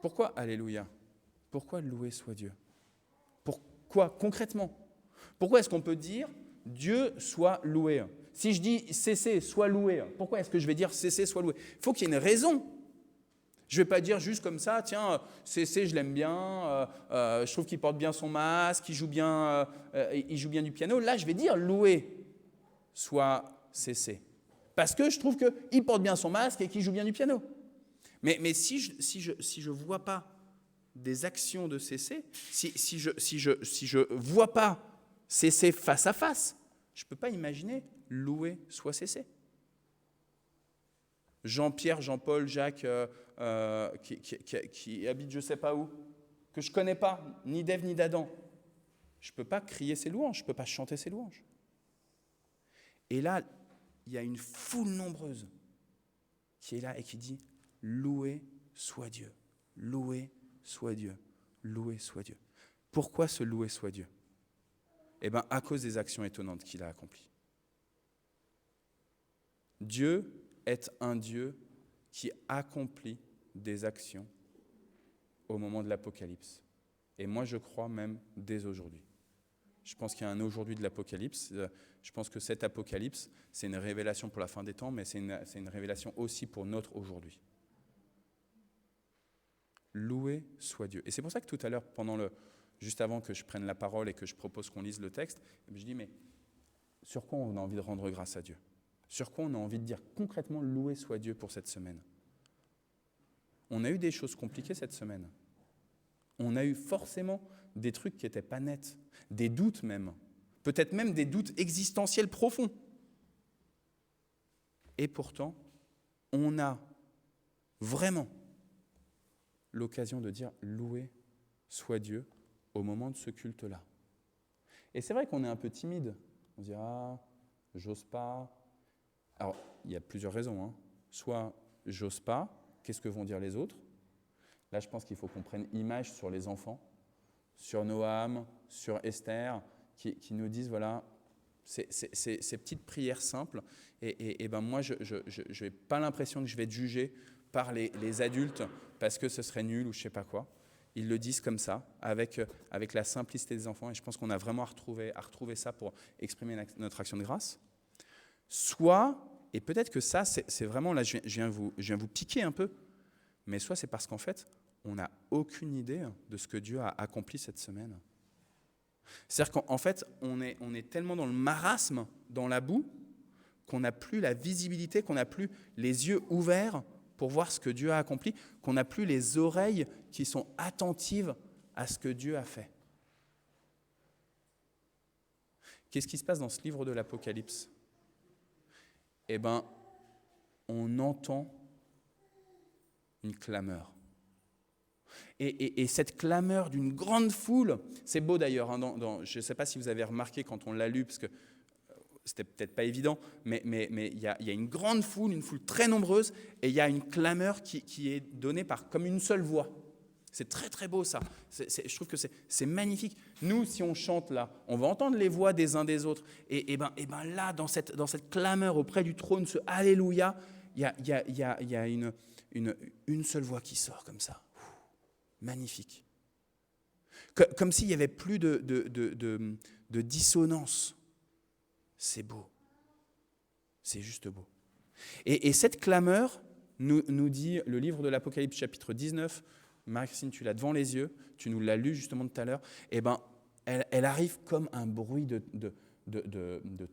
D: Pourquoi Alléluia ? Pourquoi loué soit Dieu ? Pourquoi concrètement ? Pourquoi est-ce qu'on peut dire Dieu soit loué ? Si je dis cessez, soit loué, pourquoi est-ce que je vais dire cessez, soit loué ? Il faut qu'il y ait une raison. Je ne vais pas dire juste comme ça, tiens, cessez, je l'aime bien, je trouve qu'il porte bien son masque, il joue bien du piano. Là, je vais dire loué, soit cessez. Parce que je trouve qu'il porte bien son masque et qu'il joue bien du piano. Mais si je vois pas des actions de cesser, si je vois pas cesser face à face, je ne peux pas imaginer louer soit cesser. Jean-Pierre, Jean-Paul, Jacques, qui habitent je ne sais pas où, que je ne connais pas, ni d'Ève ni d'Adam, je ne peux pas crier ses louanges, je ne peux pas chanter ses louanges. Et là, il y a une foule nombreuse qui est là et qui dit « Loué soit Dieu, loué soit Dieu, loué soit Dieu ». Pourquoi ce loué soit Dieu ? Eh bien, à cause des actions étonnantes qu'il a accomplies. Dieu est un Dieu qui accomplit des actions au moment de l'Apocalypse. Et moi, je crois même dès aujourd'hui. Je pense qu'il y a un aujourd'hui de l'Apocalypse. Je pense que cet Apocalypse, c'est une révélation pour la fin des temps, mais c'est une révélation aussi pour notre aujourd'hui. Loué soit Dieu. Et c'est pour ça que tout à l'heure, juste avant que je prenne la parole et que je propose qu'on lise le texte, je dis, mais sur quoi on a envie de rendre grâce à Dieu ? Sur quoi on a envie de dire concrètement loué soit Dieu pour cette semaine ? On a eu des choses compliquées cette semaine. On a eu forcément des trucs qui n'étaient pas nets, des doutes même, peut-être même des doutes existentiels profonds. Et pourtant, on a vraiment l'occasion de dire loué soit Dieu au moment de ce culte-là. Et c'est vrai qu'on est un peu timide. On se dit, j'ose pas. Alors, il y a plusieurs raisons. Soit j'ose pas, qu'est-ce que vont dire les autres ? Là, je pense qu'il faut qu'on prenne image sur les enfants, sur Noam, sur Esther, qui nous disent, voilà, ces petites prières simples. Et ben moi, je n'ai pas l'impression que je vais être jugé par les adultes parce que ce serait nul ou je ne sais pas quoi. Ils le disent comme ça, avec la simplicité des enfants. Et je pense qu'on a vraiment à retrouver ça pour exprimer notre action de grâce. Soit, et peut-être que ça, c'est vraiment, là, je viens vous piquer un peu, mais soit c'est parce qu'en fait, on n'a aucune idée de ce que Dieu a accompli cette semaine. C'est-à-dire qu'en fait, on est tellement dans le marasme, dans la boue, qu'on n'a plus la visibilité, qu'on n'a plus les yeux ouverts pour voir ce que Dieu a accompli, qu'on n'a plus les oreilles qui sont attentives à ce que Dieu a fait. Qu'est-ce qui se passe dans ce livre de l'Apocalypse ? Eh bien, on entend une clameur. Et cette clameur d'une grande foule, c'est beau d'ailleurs, je ne sais pas si vous avez remarqué quand on l'a lu, parce que c'était peut-être pas évident, mais il y a une grande foule, une foule très nombreuse, et il y a une clameur qui est donnée par comme une seule voix. C'est très très beau ça. Je trouve que c'est magnifique. Nous, si on chante là, on va entendre les voix des uns des autres. Et ben là, dans cette clameur auprès du trône, ce Alléluia, il y a une seule voix qui sort comme ça. Magnifique. Comme s'il n'y avait plus de dissonance. C'est beau. C'est juste beau. Et cette clameur, nous dit le livre de l'Apocalypse chapitre 19, Marie-Christine, tu l'as devant les yeux, tu nous l'as lu justement tout à l'heure, et ben, elle arrive comme un bruit de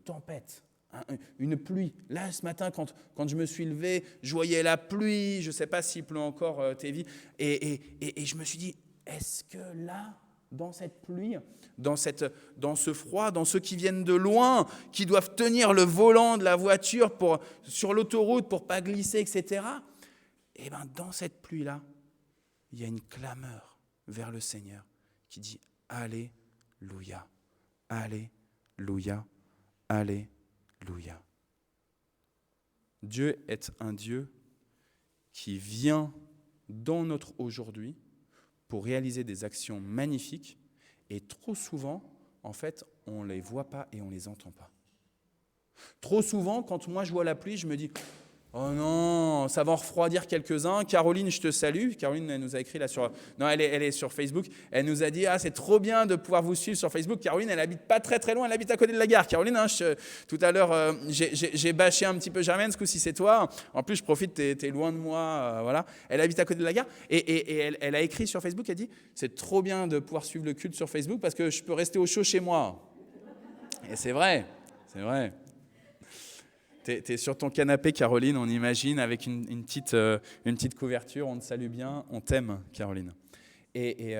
D: tempête, hein, une pluie. Là, ce matin, quand je me suis levé, je voyais la pluie, je ne sais pas s'il pleut encore, Tévi, et je me suis dit, est-ce que là, dans cette pluie, dans ce froid, dans ceux qui viennent de loin, qui doivent tenir le volant de la voiture sur l'autoroute pour ne pas glisser, etc., et ben, dans cette pluie-là, il y a une clameur vers le Seigneur qui dit « Alléluia, Alléluia, Alléluia ». Dieu est un Dieu qui vient dans notre aujourd'hui pour réaliser des actions magnifiques et trop souvent, en fait, on ne les voit pas et on ne les entend pas. Trop souvent, quand moi je vois la pluie, je me dis « Oh non, ça va en refroidir quelques-uns. Caroline, je te salue. » Caroline, elle nous a écrit là sur... Non, elle est sur Facebook. Elle nous a dit « Ah, c'est trop bien de pouvoir vous suivre sur Facebook. » Caroline, elle habite pas très très loin. Elle habite à côté de la gare. Caroline, hein, tout à l'heure, j'ai bâché un petit peu Germaine. Ce coup-ci, c'est toi. En plus, je profite, t'es loin de moi. Voilà. Elle habite à côté de la gare. Et elle a écrit sur Facebook, elle dit « C'est trop bien de pouvoir suivre le culte sur Facebook parce que je peux rester au chaud chez moi. » Et c'est vrai. C'est vrai. T'es sur ton canapé, Caroline, on imagine, avec une petite couverture. On te salue bien, on t'aime, Caroline. Et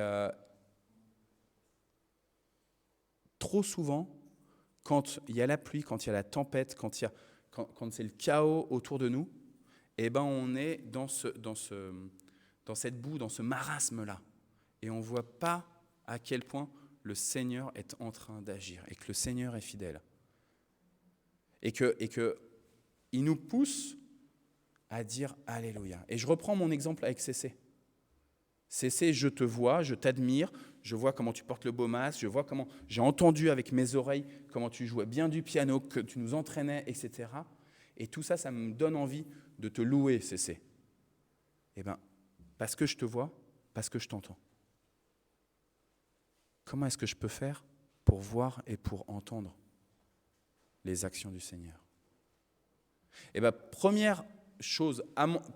D: trop souvent, quand il y a la pluie, quand il y a la tempête, quand c'est le chaos autour de nous, eh ben on est dans cette boue, dans ce marasme-là. Et on ne voit pas à quel point le Seigneur est en train d'agir et que le Seigneur est fidèle. Et que il nous pousse à dire Alléluia. Et je reprends mon exemple avec Cécé. Cécé, je te vois, je t'admire, je vois comment tu portes le beau masque, je vois comment j'ai entendu avec mes oreilles comment tu jouais bien du piano, que tu nous entraînais, etc. Et tout ça, ça me donne envie de te louer, Cécé. Eh bien, parce que je te vois, parce que je t'entends. Comment est-ce que je peux faire pour voir et pour entendre les actions du Seigneur? Eh bien, première chose,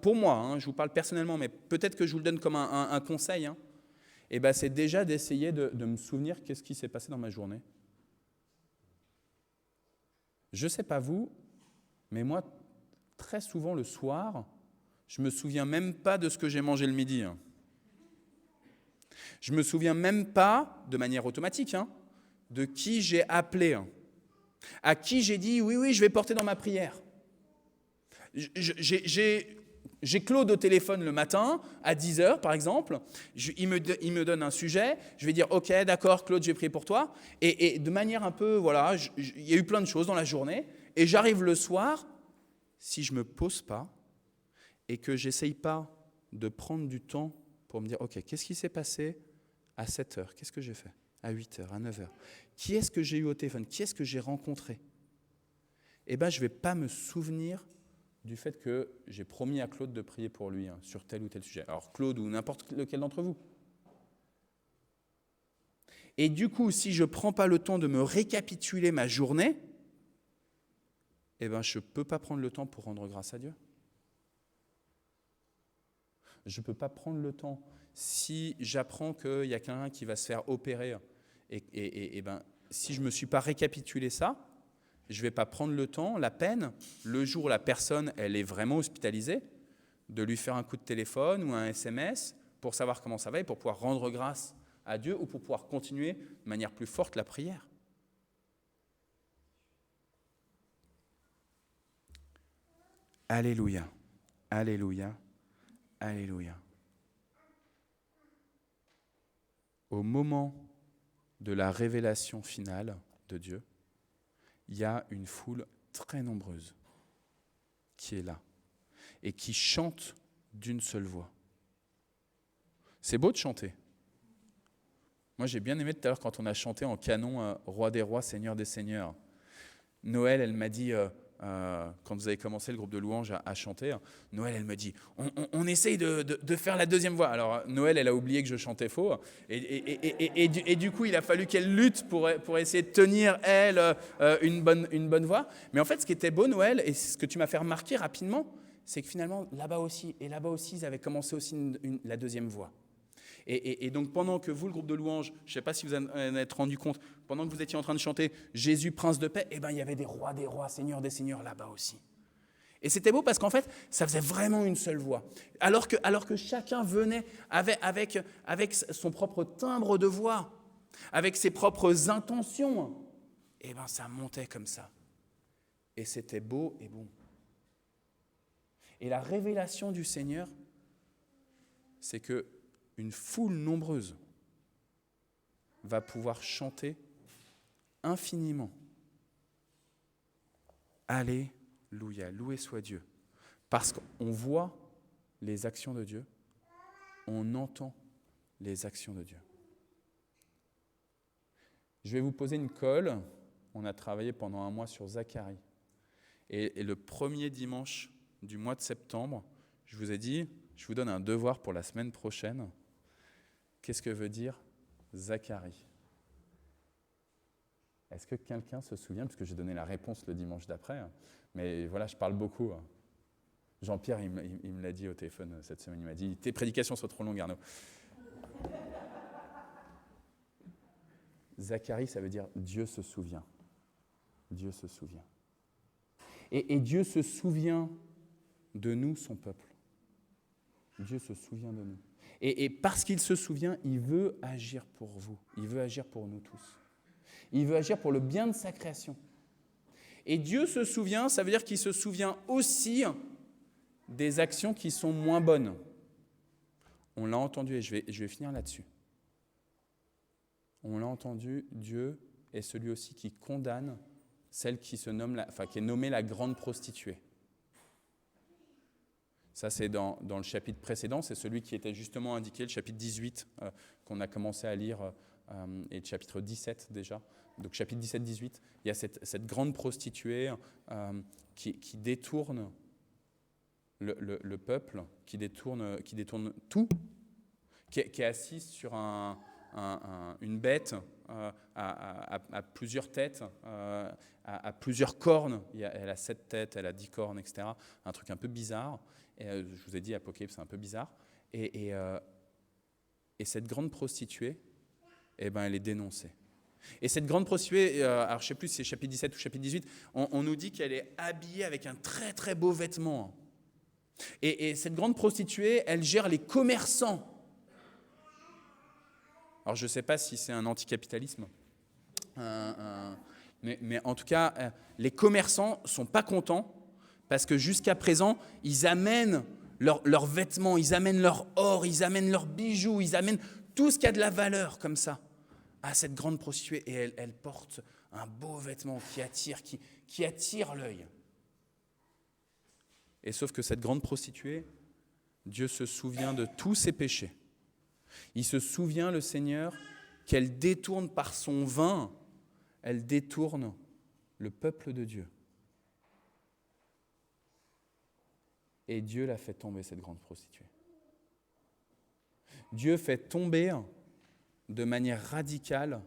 D: pour moi, hein, je vous parle personnellement, mais peut-être que je vous le donne comme un conseil, hein, eh bien, c'est déjà d'essayer de me souvenir qu'est-ce qui s'est passé dans ma journée. Je ne sais pas vous, mais moi, très souvent le soir, je ne me souviens même pas de ce que j'ai mangé le midi. Hein. Je ne me souviens même pas, de manière automatique, hein, de qui j'ai appelé, hein, à qui j'ai dit « oui, je vais porter dans ma prière ». J'ai Claude au téléphone le matin, à 10h par exemple, il me donne un sujet, je vais dire « Ok, d'accord Claude, j'ai prié pour toi ». Et de manière un peu, voilà, il y a eu plein de choses dans la journée, et j'arrive le soir, si je ne me pose pas, et que je n'essaye pas de prendre du temps pour me dire « Ok, qu'est-ce qui s'est passé à 7h? Qu'est-ce que j'ai fait à 8h, à 9h? Qui est-ce que j'ai eu au téléphone? Qui est-ce que j'ai rencontré ?» Eh bien, je ne vais pas me souvenir du fait que j'ai promis à Claude de prier pour lui, hein, sur tel ou tel sujet. Alors Claude ou n'importe lequel d'entre vous. Et du coup, si je ne prends pas le temps de me récapituler ma journée, eh ben, je ne peux pas prendre le temps pour rendre grâce à Dieu. Je ne peux pas prendre le temps. Si j'apprends qu'il y a quelqu'un qui va se faire opérer, et ben, si je ne me suis pas récapitulé ça, je ne vais pas prendre le temps, la peine, le jour où la personne elle est vraiment hospitalisée, de lui faire un coup de téléphone ou un SMS pour savoir comment ça va et pour pouvoir rendre grâce à Dieu ou pour pouvoir continuer de manière plus forte la prière. Alléluia, Alléluia, Alléluia. Au moment de la révélation finale de Dieu, il y a une foule très nombreuse qui est là et qui chante d'une seule voix. C'est beau de chanter. Moi, j'ai bien aimé tout à l'heure quand on a chanté en canon « Roi des rois, Seigneur des seigneurs ». Noël, elle m'a dit, quand vous avez commencé le groupe de louanges à chanter, Noël, elle me dit, on essaye de faire la deuxième voix. Alors, Noël, elle a oublié que je chantais faux. Et du coup, il a fallu qu'elle lutte pour essayer de tenir, elle, une bonne voix. Mais en fait, ce qui était beau, Noël, et ce que tu m'as fait remarquer rapidement, c'est que finalement, là-bas aussi, ils avaient commencé aussi la deuxième voix. Et donc, pendant que vous, le groupe de louanges, je ne sais pas si vous en êtes rendu compte, pendant que vous étiez en train de chanter « Jésus, Prince de paix », il y avait des rois, Seigneur des seigneurs là-bas aussi. Et c'était beau parce qu'en fait, ça faisait vraiment une seule voix. Alors que chacun venait avec son propre timbre de voix, avec ses propres intentions, ça montait comme ça. Et c'était beau et bon. Et la révélation du Seigneur, c'est que une foule nombreuse va pouvoir chanter infiniment. Alléluia, loué soit Dieu. Parce qu'on voit les actions de Dieu, on entend les actions de Dieu. Je vais vous poser une colle. On a travaillé pendant 1 mois sur Zacharie. Et le premier dimanche du mois de septembre, je vous ai dit, je vous donne un devoir pour la semaine prochaine. Qu'est-ce que veut dire Zacharie ? Est-ce que quelqu'un se souvient, parce que j'ai donné la réponse le dimanche d'après, mais voilà, je parle beaucoup. Jean-Pierre, il me l'a dit au téléphone cette semaine, il m'a dit « Tes prédications sont trop longues, Arnaud ». Zacharie, ça veut dire « Dieu se souvient ». Dieu se souvient. Et Dieu se souvient de nous, son peuple. Dieu se souvient de nous. Et parce qu'il se souvient, il veut agir pour vous. Il veut agir pour nous tous. Il veut agir pour le bien de sa création. Et Dieu se souvient, ça veut dire qu'il se souvient aussi des actions qui sont moins bonnes. On l'a entendu, et je vais finir là-dessus. On l'a entendu, Dieu est celui aussi qui condamne celle qui est nommée la grande prostituée. Ça, c'est dans le chapitre précédent, c'est celui qui était justement indiqué, le chapitre 18, qu'on a commencé à lire, et le chapitre 17 déjà. Donc chapitre 17-18, il y a cette grande prostituée qui détourne le peuple, qui détourne tout, qui est assise sur une bête à plusieurs têtes, à plusieurs cornes. Elle a 7 têtes, elle a 10 cornes, etc. Un truc un peu bizarre. Et, je vous ai dit, Apocalypse, c'est un peu bizarre. Et cette grande prostituée, elle est dénoncée. Et cette grande prostituée, alors je ne sais plus si c'est chapitre 17 ou chapitre 18, on nous dit qu'elle est habillée avec un très très beau vêtement. Et cette grande prostituée, elle gère les commerçants. Alors je ne sais pas si c'est un anticapitalisme, mais en tout cas, les commerçants ne sont pas contents parce que jusqu'à présent, ils amènent leurs vêtements, ils amènent leur or, ils amènent leurs bijoux, ils amènent tout ce qui a de la valeur comme ça à cette grande prostituée. Et elle porte un beau vêtement qui attire l'œil. Et sauf que cette grande prostituée, Dieu se souvient de tous ses péchés. Il se souvient, le Seigneur, qu'elle détourne par son vin, elle détourne le peuple de Dieu. Et Dieu l'a fait tomber, cette grande prostituée. Dieu fait tomber de manière radicale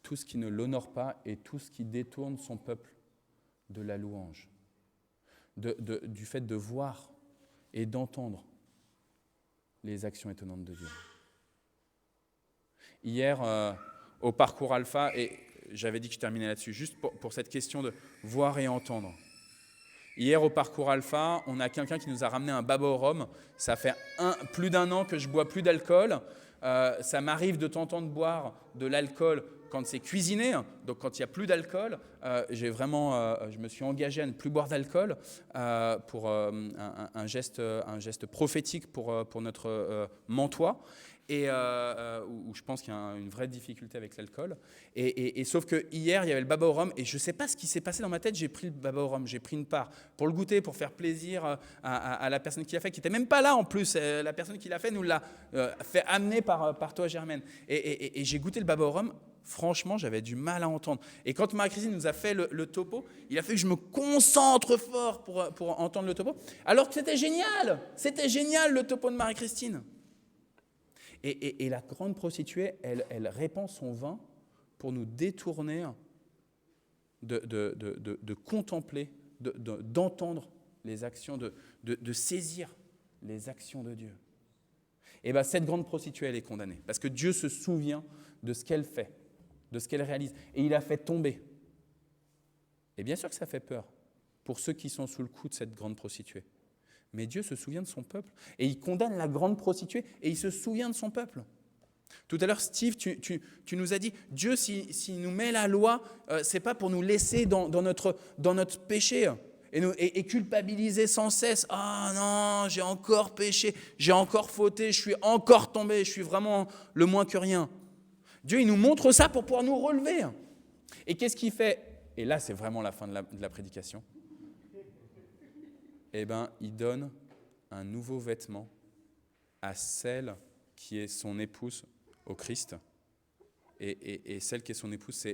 D: tout ce qui ne l'honore pas et tout ce qui détourne son peuple de la louange, du fait de voir et d'entendre les actions étonnantes de Dieu. Hier, au parcours Alpha, et j'avais dit que je terminais là-dessus, juste pour cette question de voir et entendre. Hier, au parcours Alpha, on a quelqu'un qui nous a ramené un baba au rhum. Ça fait plus d'1 an que je ne bois plus d'alcool. Ça m'arrive de temps en temps de boire de l'alcool quand c'est cuisiné, donc quand il n'y a plus d'alcool. Je me suis engagé à ne plus boire d'alcool pour un geste prophétique pour notre mantois. où je pense qu'il y a une vraie difficulté avec l'alcool. Et sauf que hier, il y avait le baba au rhum, et je ne sais pas ce qui s'est passé dans ma tête, j'ai pris le baba au rhum, j'ai pris une part pour le goûter, pour faire plaisir à la personne qui l'a fait, qui n'était même pas là en plus. La personne qui l'a fait nous l'a fait amener par toi, Germaine. Et j'ai goûté le baba au rhum. Franchement, j'avais du mal à entendre. Et quand Marie-Christine nous a fait le topo, il a fallu que je me concentre fort pour entendre le topo, alors que c'était génial le topo de Marie-Christine. Et la grande prostituée, elle répand son vin pour nous détourner de contempler, d'entendre les actions, de saisir les actions de Dieu. Et bien cette grande prostituée, elle est condamnée, parce que Dieu se souvient de ce qu'elle fait, de ce qu'elle réalise, et il a fait tomber. Et bien sûr que ça fait peur pour ceux qui sont sous le coup de cette grande prostituée. Mais Dieu se souvient de son peuple. Et il condamne la grande prostituée et il se souvient de son peuple. Tout à l'heure, Steve, tu nous as dit, Dieu, s'il nous met la loi, ce n'est pas pour nous laisser dans notre péché et culpabiliser sans cesse. « Ah non, j'ai encore péché, j'ai encore fauté, je suis encore tombé, je suis vraiment le moins que rien. » Dieu, il nous montre ça pour pouvoir nous relever. Et qu'est-ce qu'il fait ? Et là, c'est vraiment la fin de la prédication. Eh bien, il donne un nouveau vêtement à celle qui est son épouse au Christ. Et celle qui est son épouse,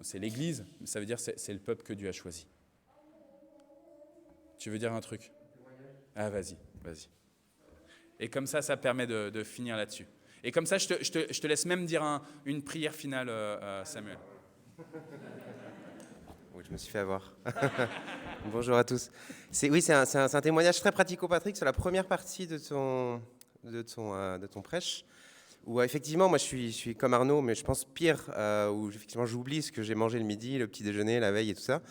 D: c'est l'Église. Ça veut dire que c'est le peuple que Dieu a choisi. Tu veux dire un truc ? Ah, vas-y. Et comme ça permet de finir là-dessus. Et comme ça, je te laisse même dire une prière finale, Samuel.
H: Oui, je me suis fait avoir. Bonjour à tous. C'est un témoignage très pratico-pratique sur la première partie de ton prêche, où effectivement, moi je suis comme Arnaud, mais je pense pire, où effectivement j'oublie ce que j'ai mangé le midi, le petit déjeuner, la veille et tout ça.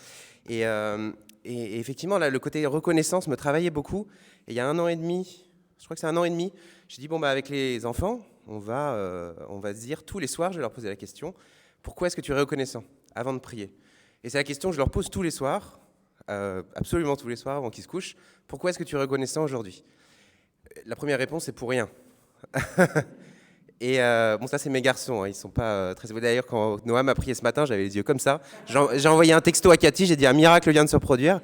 H: Et effectivement, là, le côté reconnaissance me travaillait beaucoup. Et il y a 1 an et demi, je crois que c'est 1 an et demi, j'ai dit, avec les enfants, on va se dire tous les soirs, je vais leur poser la question, pourquoi est-ce que tu es reconnaissant avant de prier ? Et c'est la question que je leur pose tous les soirs, absolument tous les soirs avant qu'ils se couchent. Pourquoi est-ce que tu es reconnaissant aujourd'hui ? La première réponse, c'est pour rien. Et ça, c'est mes garçons. Hein, ils sont pas très... D'ailleurs, quand Noam a prié ce matin, j'avais les yeux comme ça. J'ai envoyé un texto à Cathy, j'ai dit un miracle vient de se produire.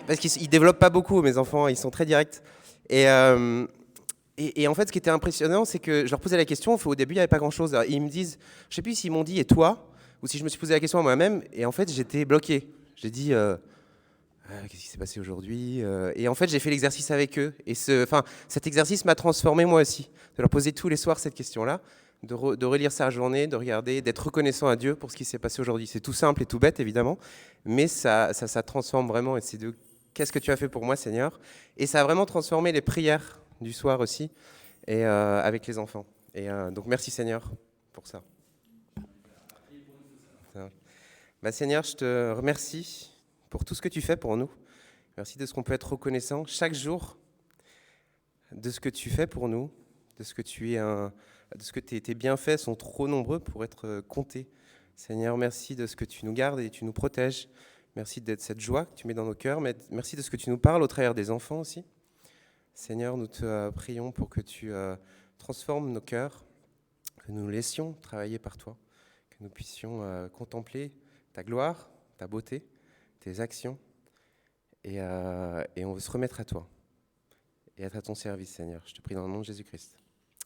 H: Parce qu'ils ne développent pas beaucoup, mes enfants, ils sont très directs. Et en fait, ce qui était impressionnant, c'est que je leur posais la question. Au début, il n'y avait pas grand-chose. Alors, ils me disent, je ne sais plus s'ils m'ont dit « et toi ?» ou si je me suis posé la question à moi-même, et en fait, j'étais bloqué. J'ai dit, qu'est-ce qui s'est passé aujourd'hui ? Et en fait, j'ai fait l'exercice avec eux. Et cet exercice m'a transformé moi aussi, de leur poser tous les soirs cette question-là, de relire sa journée, de regarder, d'être reconnaissant à Dieu pour ce qui s'est passé aujourd'hui. C'est tout simple et tout bête, évidemment, mais ça transforme vraiment. Et c'est de qu'est-ce que tu as fait pour moi, Seigneur ? Et ça a vraiment transformé les prières du soir aussi, et avec les enfants. Et donc, merci, Seigneur, pour ça. Seigneur, je te remercie pour tout ce que tu fais pour nous. Merci de ce qu'on peut être reconnaissant chaque jour de ce que tu fais pour nous, de ce que tes bienfaits sont trop nombreux pour être comptés. Seigneur, merci de ce que tu nous gardes et tu nous protèges. Merci de cette joie que tu mets dans nos cœurs. Merci de ce que tu nous parles au travers des enfants aussi. Seigneur, nous te prions pour que tu transformes nos cœurs, que nous nous laissions travailler par toi, que nous puissions contempler ta gloire, ta beauté, tes actions, et on veut se remettre à toi et être à ton service, Seigneur. Je te prie dans le nom de Jésus-Christ.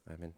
H: Amen.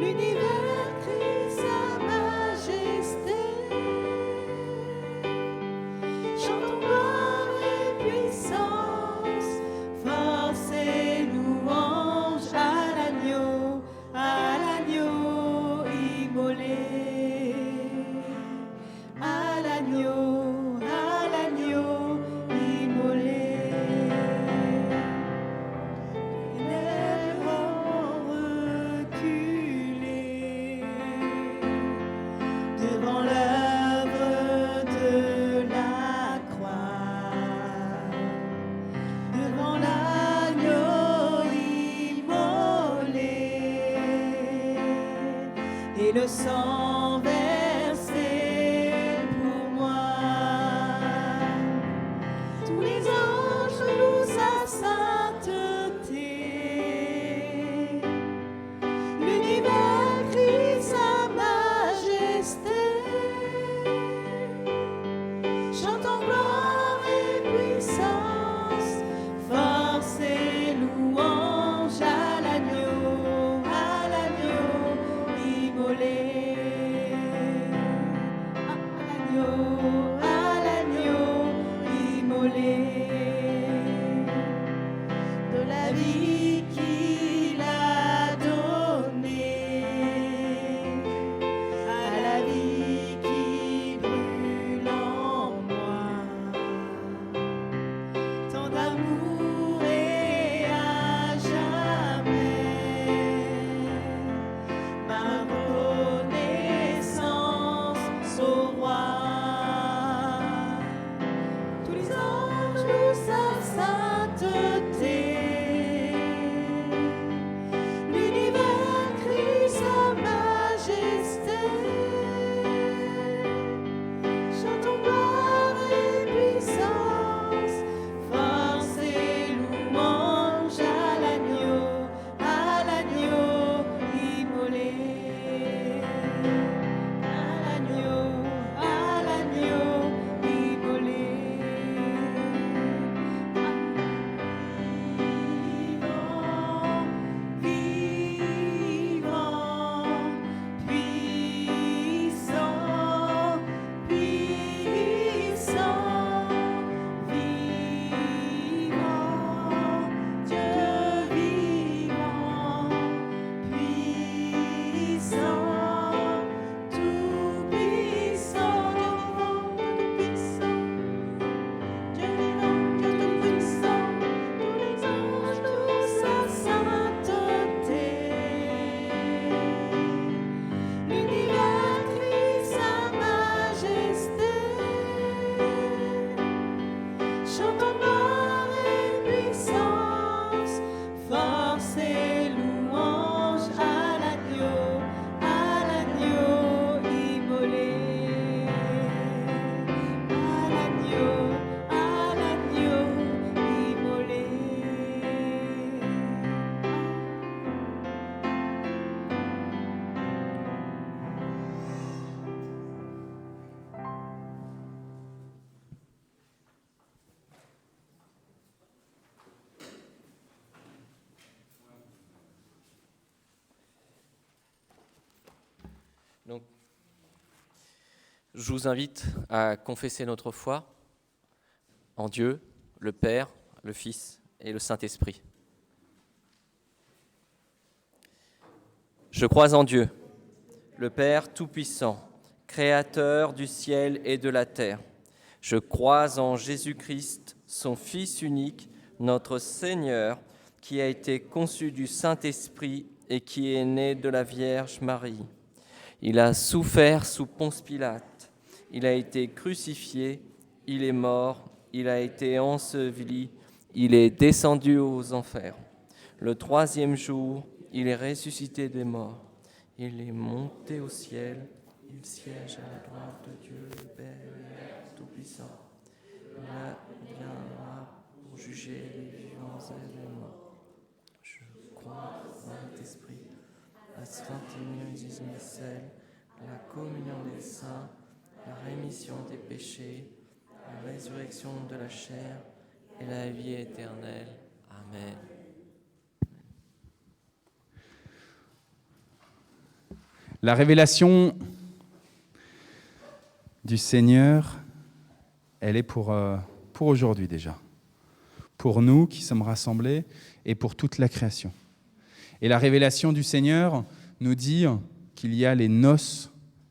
A: l'univers crie sa majesté. Chantons gloire et puissance, force et louange à l'agneau immolé. À l'agneau immolé. Les vents reculés devant l'œuvre de la croix, devant l'agneau immolé et le sang versé pour moi. Tous les anges louent sa sainteté. L'univers crie sa majesté. Chantons gloire et puissance, force et louange à l'agneau immolé. À l'agneau immolé. De la vie qu'il a donnée à la vie qui brûle en moi. Tant d'amour et à jamais ma reconnaissance au roi. Tous les anges louent sa sainteté. L'univers crie sa majesté. Chantons gloire et puissance, force et louange à l'agneau immolé. À l'agneau immolé. Vivant, puissant, vivant, Dieu vivant, puissant, tout puissant, Dieu vivant, Dieu tout puissant, tous les anges louent sa sainteté. L'univers crie sa majesté. Chantons gloire et puissance, force et louange à l'agneau immolé. À l'agneau immolé.
C: Donc, je vous invite à confesser notre foi en Dieu, le Père, le Fils et le Saint-Esprit. Je crois en Dieu, le Père Tout-Puissant, Créateur du ciel et de la terre. Je crois en Jésus-Christ, son Fils unique, notre Seigneur, qui a été conçu du Saint-Esprit et qui est né de la Vierge Marie. Il a souffert sous Ponce Pilate, il a été crucifié, il est mort, il a été enseveli, il est descendu aux enfers. Le troisième jour, il est ressuscité des morts, il est monté au ciel, il siège à la droite de Dieu, le Père Tout-Puissant. Il viendra pour juger les vivants et les morts. Je crois en Saint-Esprit, la sainte union universelle, la communion des saints, la rémission des péchés, la résurrection de la chair et la vie éternelle. Amen.
D: La révélation du Seigneur, elle est pour aujourd'hui déjà, pour nous qui sommes rassemblés et pour toute la création. Et la révélation du Seigneur nous dit qu'il y a les noces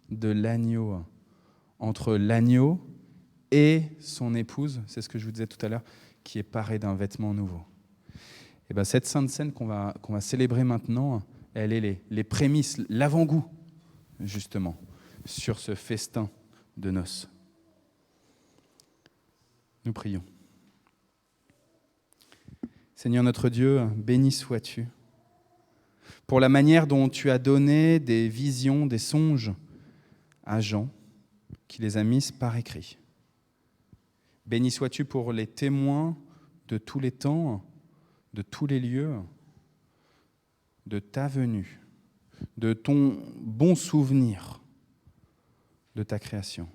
D: de l'agneau, entre l'agneau et son épouse, c'est ce que je vous disais tout à l'heure, qui est parée d'un vêtement nouveau. Et bien cette sainte scène qu'on va célébrer maintenant, elle est les prémices, l'avant-goût, justement, sur ce festin de noces. Nous prions. Seigneur notre Dieu, béni sois-tu pour la manière dont tu as donné des visions, des songes à Jean, qui les a mises par écrit. Béni sois-tu pour les témoins de tous les temps, de tous les lieux, de ta venue, de ton bon souvenir de ta création.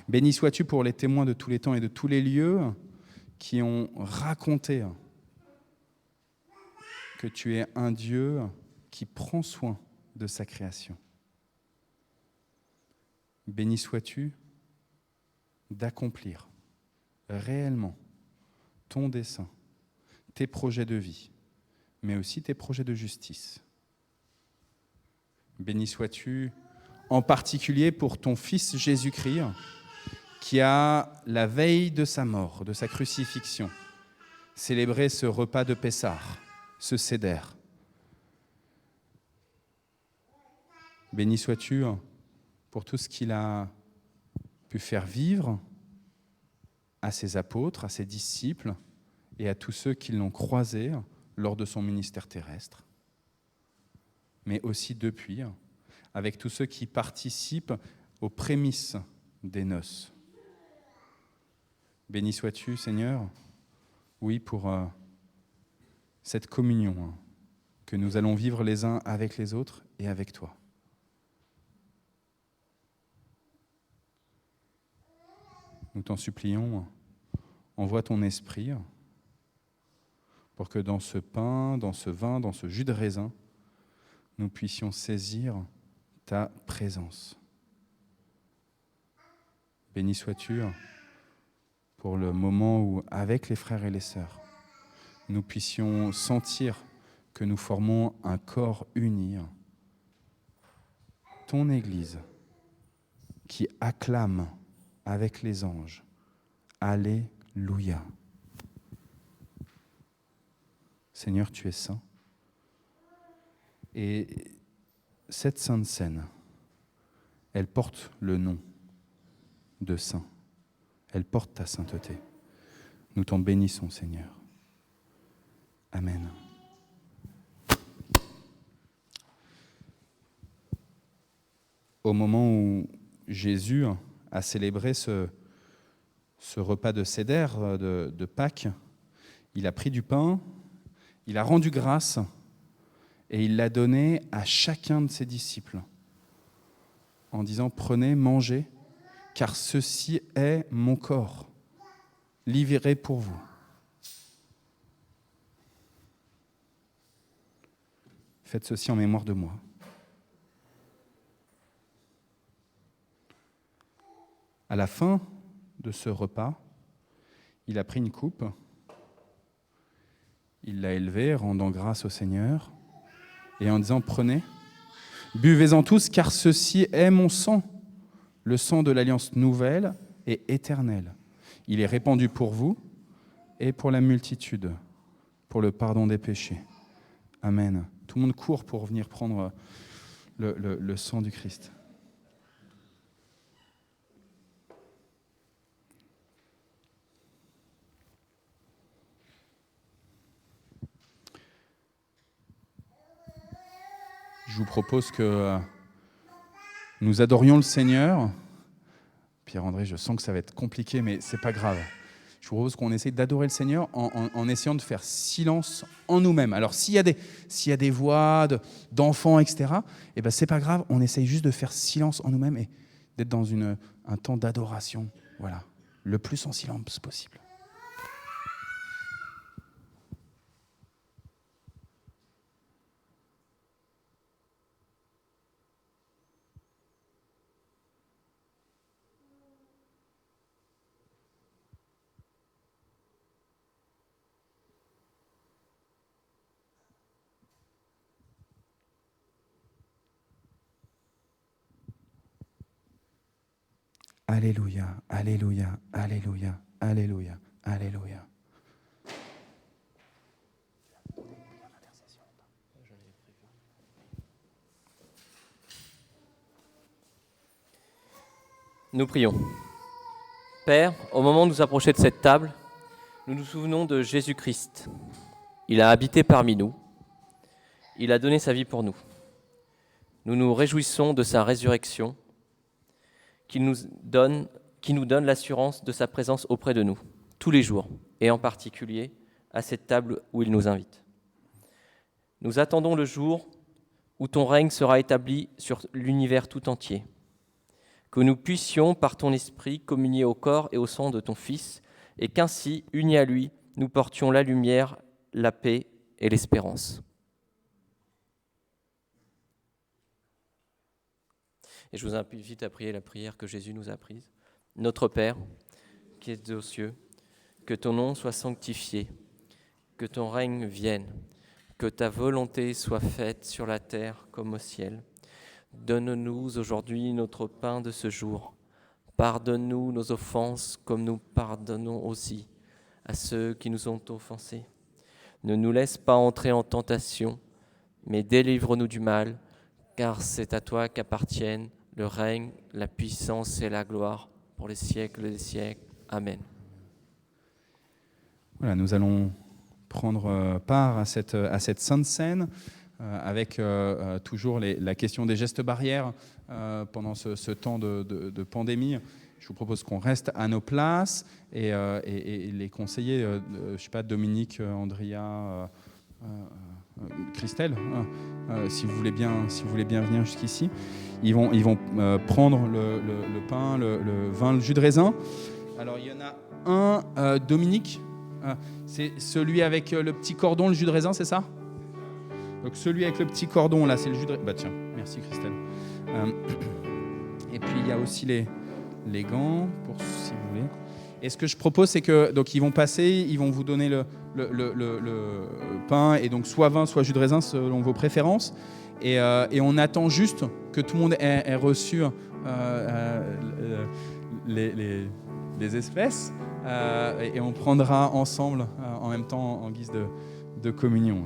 D: Béni sois-tu pour les témoins de tous les temps et de tous les lieux qui ont raconté que tu es un Dieu qui prend soin de sa création. Béni sois-tu d'accomplir réellement ton dessein, tes projets de vie, mais aussi tes projets de justice. Béni sois-tu en particulier pour ton Fils Jésus-Christ, qui a, la veille de sa mort, de sa crucifixion, célébré ce repas de Pessah, ce Seder. Béni sois-tu pour tout ce qu'il a pu faire vivre à ses apôtres, à ses disciples et à tous ceux qui l'ont croisé lors de son ministère terrestre, mais aussi depuis, avec tous ceux qui participent aux prémices des noces. Béni sois-tu, Seigneur, oui, pour cette communion que nous allons vivre les uns avec les autres et avec toi. Nous t'en supplions, envoie ton esprit pour que dans ce pain, dans ce vin, dans ce jus de raisin, nous puissions saisir ta présence. Béni sois-tu pour le moment où, avec les frères et les sœurs, nous puissions sentir que nous formons un corps uni, ton Église qui acclame avec les anges « Alléluia ». Seigneur, tu es saint. Et cette sainte scène, elle porte le nom de saint. Elle porte ta sainteté. Nous t'en bénissons, Seigneur. Amen. Au moment où Jésus a célébré ce repas de Seder, de Pâques, il a pris du pain, il a rendu grâce et il l'a donné à chacun de ses disciples en disant « Prenez, mangez, car ceci est mon corps, livré pour vous. » Faites ceci en mémoire de moi. À la fin de ce repas, il a pris une coupe, il l'a élevée, rendant grâce au Seigneur, et en disant « Prenez, buvez-en tous, car ceci est mon sang, le sang de l'alliance nouvelle et éternelle. Il est répandu pour vous et pour la multitude, pour le pardon des péchés. Amen. » Tout le monde court pour venir prendre le sang du Christ. Je vous propose que nous adorions le Seigneur. Pierre-André, je sens que ça va être compliqué, mais c'est pas grave. Je vous propose qu'on essaye d'adorer le Seigneur en essayant de faire silence en nous-mêmes. Alors, s'il y a des voix d'enfants, etc., eh ben, c'est pas grave, on essaye juste de faire silence en nous-mêmes et d'être dans un temps d'adoration, voilà, le plus en silence possible. Alléluia, alléluia, alléluia, alléluia, alléluia.
C: Nous prions. Père, au moment de nous approcher de cette table, nous nous souvenons de Jésus-Christ. Il a habité parmi nous. Il a donné sa vie pour nous. Nous nous réjouissons de sa résurrection qui nous donne l'assurance de sa présence auprès de nous, tous les jours, et en particulier à cette table où il nous invite. Nous attendons le jour où ton règne sera établi sur l'univers tout entier, que nous puissions, par ton esprit, communier au corps et au sang de ton Fils, et qu'ainsi, unis à lui, nous portions la lumière, la paix et l'espérance. Et je vous invite à prier la prière que Jésus nous a apprise. Notre Père, qui es aux cieux, que ton nom soit sanctifié, que ton règne vienne, que ta volonté soit faite sur la terre comme au ciel. Donne-nous aujourd'hui notre pain de ce jour. Pardonne-nous nos offenses comme nous pardonnons aussi à ceux qui nous ont offensés. Ne nous laisse pas entrer en tentation, mais délivre-nous du mal, car c'est à toi qu'appartiennent le règne, la puissance et la gloire pour les siècles des siècles. Amen.
D: Voilà, nous allons prendre part à cette sainte scène avec toujours la question des gestes barrières pendant ce temps de pandémie. Je vous propose qu'on reste à nos places et les conseillers, je sais pas, Dominique, Andrea, Christelle, si vous voulez bien venir jusqu'ici, ils vont prendre le pain, le vin, le jus de raisin. Alors il y en a un, Dominique, c'est celui avec le petit cordon, le jus de raisin, c'est ça ? Donc celui avec le petit cordon là, c'est le jus de raisin. Bah tiens, merci Christelle. Et puis il y a aussi les gants pour si vous voulez. Et ce que je propose, c'est que donc ils vont passer, ils vont vous donner le pain et donc soit vin, soit jus de raisin selon vos préférences. Et on attend juste que tout le monde ait reçu les espèces et on prendra ensemble en même temps en guise de communion.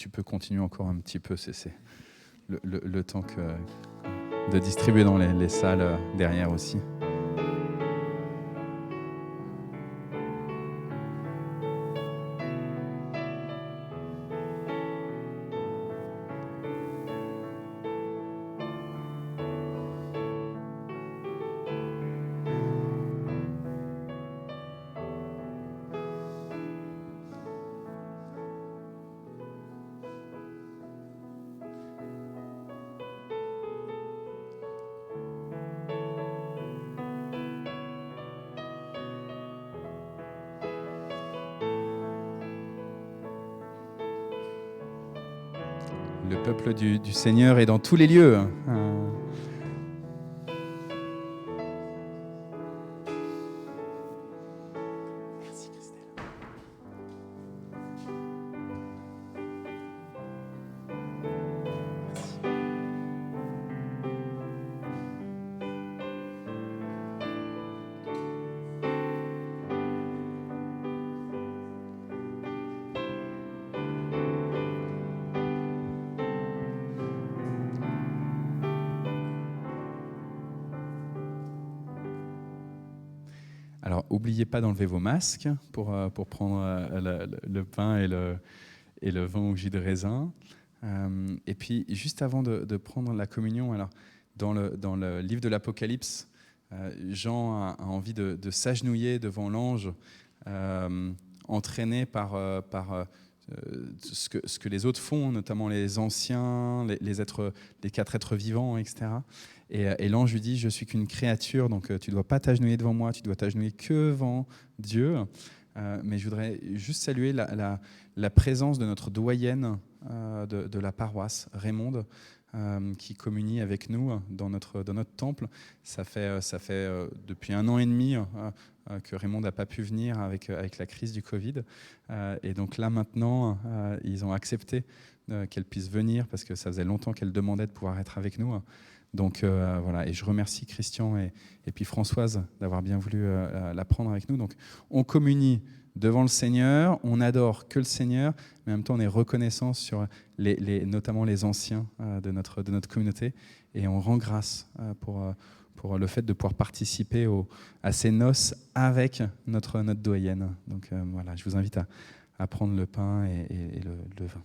D: tu peux continuer encore un petit peu, c'est le temps de distribuer dans les salles derrière aussi. Le peuple du Seigneur est dans tous les lieux. Merci Christelle. Alors, n'oubliez pas d'enlever vos masques pour prendre le pain et le vin au jus de raisin. Et puis, juste avant de prendre la communion, alors, dans le livre de l'Apocalypse, Jean a envie de s'agenouiller devant l'ange, entraîné par ce que les autres font, notamment les anciens, les 4 êtres vivants, etc. Et l'ange lui dit, je suis qu'une créature, donc tu ne dois pas t'agenouiller devant moi, tu dois t'agenouiller que devant Dieu. Mais je voudrais juste saluer la présence de notre doyenne de la paroisse, Raymonde, qui communie avec nous dans notre temple. Ça fait depuis 1 an et demi que Raymonde n'a pas pu venir avec la crise du Covid. Et donc là, maintenant, ils ont accepté qu'elle puisse venir parce que ça faisait longtemps qu'elle demandait de pouvoir être avec nous. Donc voilà, et je remercie Christian et puis Françoise d'avoir bien voulu la prendre avec nous. Donc on communie devant le Seigneur, on n'adore que le Seigneur, mais en même temps on est reconnaissant sur notamment les anciens de notre communauté, et on rend grâce pour le fait de pouvoir participer à ces noces avec notre doyenne. Donc voilà, je vous invite à prendre le pain et le vin.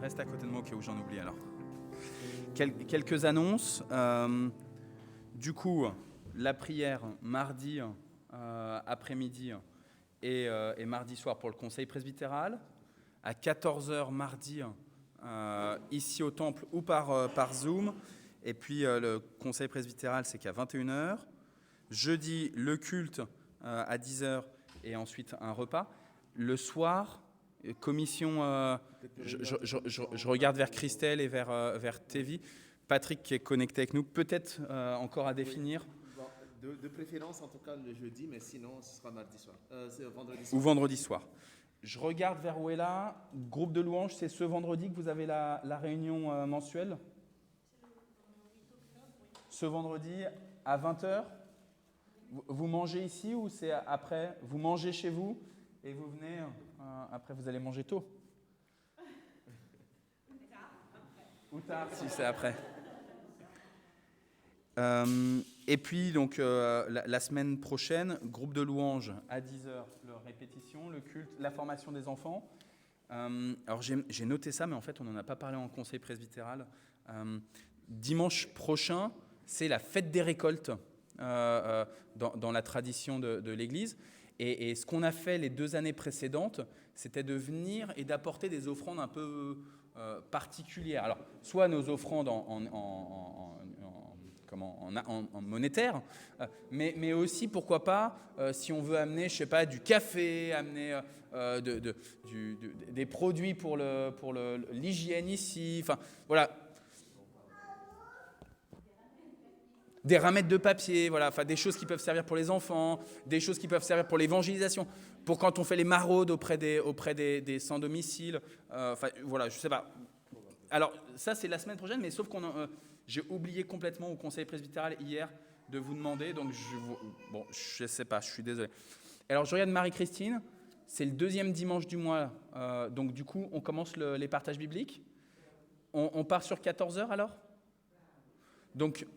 D: Reste à côté de moi au cas où j'en oublie alors. quelques annonces. Du coup, la prière mardi après-midi et mardi soir pour le conseil presbytéral. À 14h mardi, ici au temple ou par Zoom. Et puis le conseil presbytéral, c'est qu'à 21h. Jeudi, le culte à 10h et ensuite un repas. Le soir, commission, je regarde vers Christelle et vers Tevi. Patrick qui est connecté avec nous, peut-être encore à définir.
G: Oui. De préférence, en tout cas, le jeudi, mais sinon, ce sera mardi soir. C'est vendredi soir.
D: Ou vendredi soir. Je regarde vers où est là. Groupe de louanges, c'est ce vendredi que vous avez la réunion mensuelle. Ce vendredi à 20h. Vous mangez ici ou c'est après? Vous mangez chez vous et vous venez, après vous allez manger tôt. Ou tard, si c'est après. Et puis, donc, la semaine prochaine, groupe de louanges à 10h, leur répétition, le culte, la formation des enfants. Alors, j'ai noté ça, mais en fait, on n'en a pas parlé en conseil presbytéral. Dimanche prochain, c'est la fête des récoltes dans la tradition de l'Église. Et ce qu'on a fait les 2 années précédentes, c'était de venir et d'apporter des offrandes un peu particulières. Alors, soit nos offrandes en monétaire, mais aussi, pourquoi pas, si on veut amener, je sais pas, du café, amener des produits pour l'hygiène ici, enfin, voilà. Des ramettes de papier, voilà, enfin, des choses qui peuvent servir pour les enfants, des choses qui peuvent servir pour l'évangélisation, pour quand on fait les maraudes auprès des sans-domicile, enfin, voilà, je sais pas. Alors, ça, c'est la semaine prochaine, mais sauf j'ai oublié complètement au conseil presbytéral hier de vous demander, donc je sais pas, je suis désolé. Alors, je regarde Marie-Christine, c'est le 2e dimanche du mois, donc du coup, on commence les partages bibliques. On part sur 14h alors? Donc,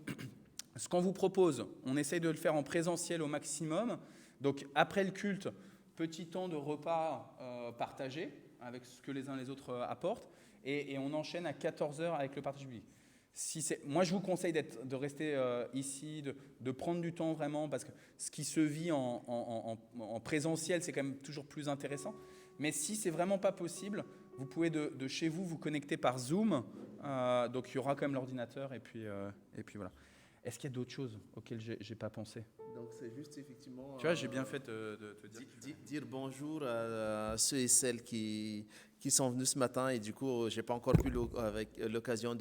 D: ce qu'on vous propose, on essaye de le faire en présentiel au maximum. Donc, après le culte, petit temps de repas partagé avec ce que les uns les autres apportent. Et on enchaîne à 14h avec le partage biblique. Moi, je vous conseille de rester ici, de prendre du temps vraiment, parce que ce qui se vit en présentiel, c'est quand même toujours plus intéressant. Mais si c'est vraiment pas possible, vous pouvez de chez vous vous connecter par Zoom. Donc, il y aura quand même l'ordinateur et puis voilà. Est-ce qu'il y a d'autres choses auxquelles j'ai pas pensé?
G: Donc c'est juste effectivement...
D: Tu vois, j'ai bien fait de te dire.
G: Dire bonjour à ceux et celles qui sont venus ce matin et du coup, j'ai pas encore eu l'occasion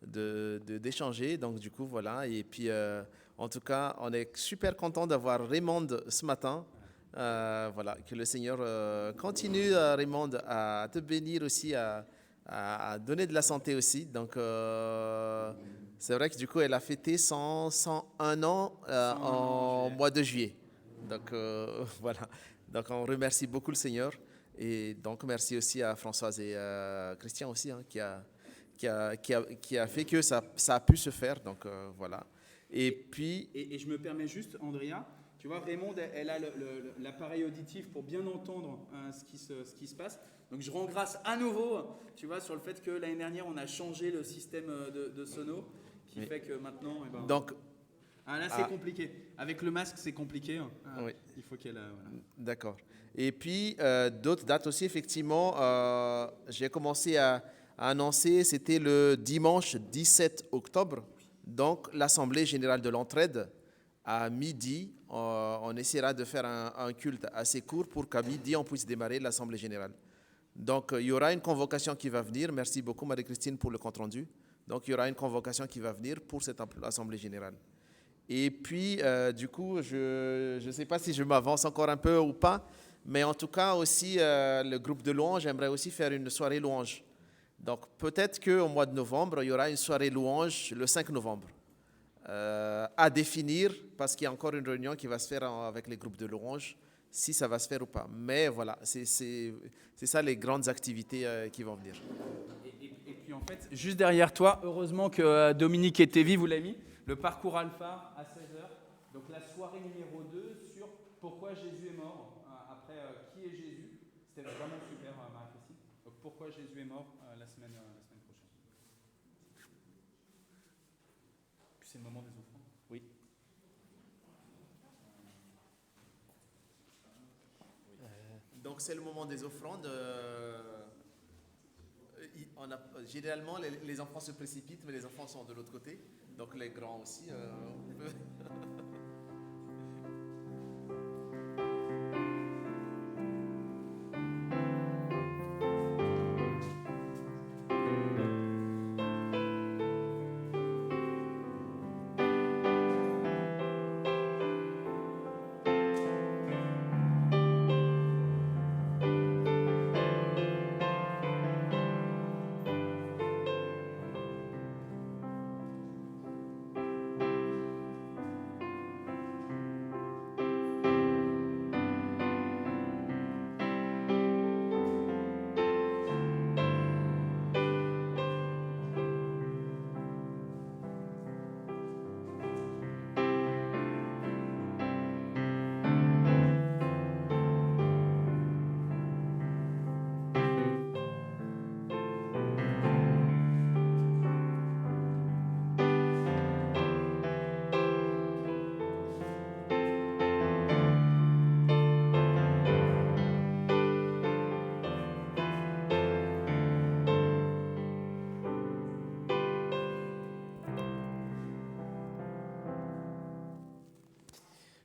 G: d'échanger. Donc du coup, voilà. Et puis, en tout cas, on est super content d'avoir Raymond ce matin. Voilà, que le Seigneur continue, Raymond, à te bénir aussi, à donner de la santé aussi. Donc... c'est vrai que du coup, elle a fêté 101 ans en mois de juillet. Donc voilà. Donc on remercie beaucoup le Seigneur. Et donc merci aussi à Françoise et à Christian aussi, hein, qui a fait que ça a pu se faire. Donc voilà. Et puis...
D: Et je me permets juste, Andrea, tu vois, Raymond, elle a l'appareil auditif pour bien entendre ce qui se passe. Donc je rends grâce à nouveau, tu vois, sur le fait que l'année dernière, on a changé le système de sono. Qui fait que maintenant,
G: donc,
D: là c'est compliqué. Avec le masque, c'est compliqué.
G: Oui.
D: Il faut qu'elle. Voilà.
G: D'accord. Et puis d'autres dates aussi, effectivement, j'ai commencé à annoncer, c'était le dimanche 17 octobre, donc l'Assemblée générale de l'entraide à midi. On essaiera de faire un culte assez court pour qu'à midi on puisse démarrer l'Assemblée générale. Donc il y aura une convocation qui va venir. Merci beaucoup Marie-Christine pour le compte rendu. Donc, il y aura une convocation qui va venir pour cette Assemblée générale. Et puis, du coup, je ne sais pas si je m'avance encore un peu ou pas, mais en tout cas aussi, le groupe de louange aimerait aussi faire une soirée louange. Donc, peut-être qu'au mois de novembre, il y aura une soirée louange le 5 novembre. À définir, parce qu'il y a encore une réunion qui va se faire avec les groupes de louange, si ça va se faire ou pas. Mais voilà, c'est ça les grandes activités qui vont venir.
D: Et puis en fait, juste derrière toi, heureusement que Dominique et Tévi vous l'avez mis, le parcours alpha à 16h. Donc la soirée numéro 2 sur pourquoi Jésus est mort. Après, qui est Jésus? C'était vraiment super, Marie-Christine. Donc pourquoi Jésus est mort la semaine prochaine. C'est le moment des offrandes. Oui.
G: Donc c'est le moment des offrandes. Généralement, les enfants se précipitent, mais les enfants sont de l'autre côté. Donc les grands aussi. On peut...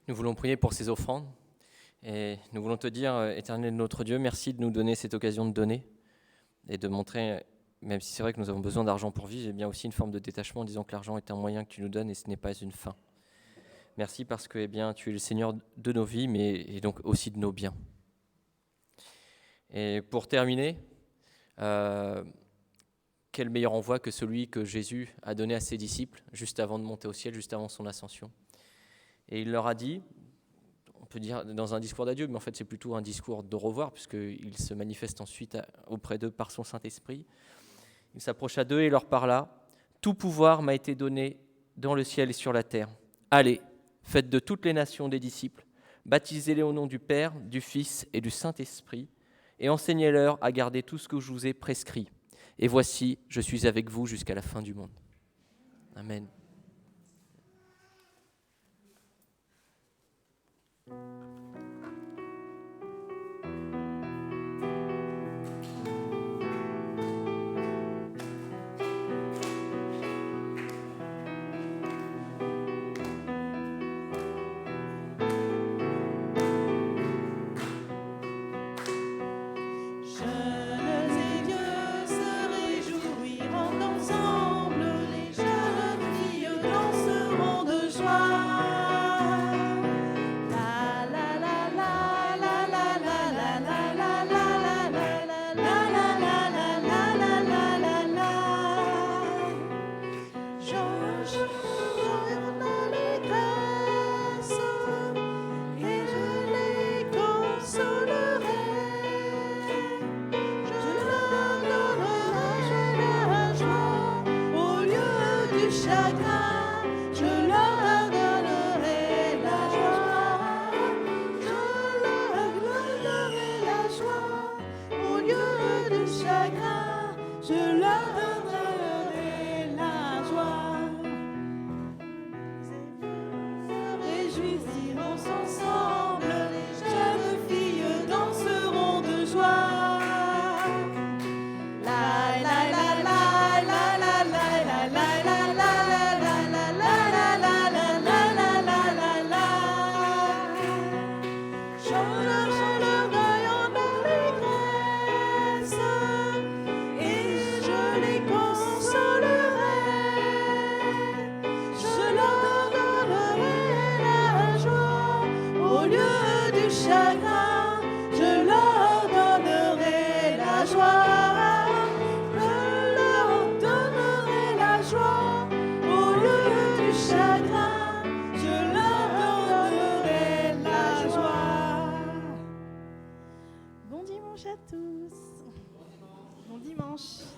C: Nous voulons prier pour ces offrandes et nous voulons te dire, Éternel notre Dieu, merci de nous donner cette occasion de donner et de montrer, même si c'est vrai que nous avons besoin d'argent pour vivre, il y a bien aussi une forme de détachement en disant que l'argent est un moyen que tu nous donnes et ce n'est pas une fin. Merci parce que tu es le Seigneur de nos vies, et donc aussi de nos biens. Et pour terminer, quel meilleur envoi que celui que Jésus a donné à ses disciples juste avant de monter au ciel, juste avant son ascension. Et il leur a dit, on peut dire dans un discours d'adieu, mais en fait c'est plutôt un discours de revoir, puisqu'il se manifeste ensuite auprès d'eux par son Saint-Esprit. Il s'approcha d'eux et leur parla, « Tout pouvoir m'a été donné dans le ciel et sur la terre. Allez, faites de toutes les nations des disciples, baptisez-les au nom du Père, du Fils et du Saint-Esprit, et enseignez-leur à garder tout ce que je vous ai prescrit. Et voici, je suis avec vous jusqu'à la fin du monde. » Amen.
E: Bon dimanche à tous. Bon dimanche.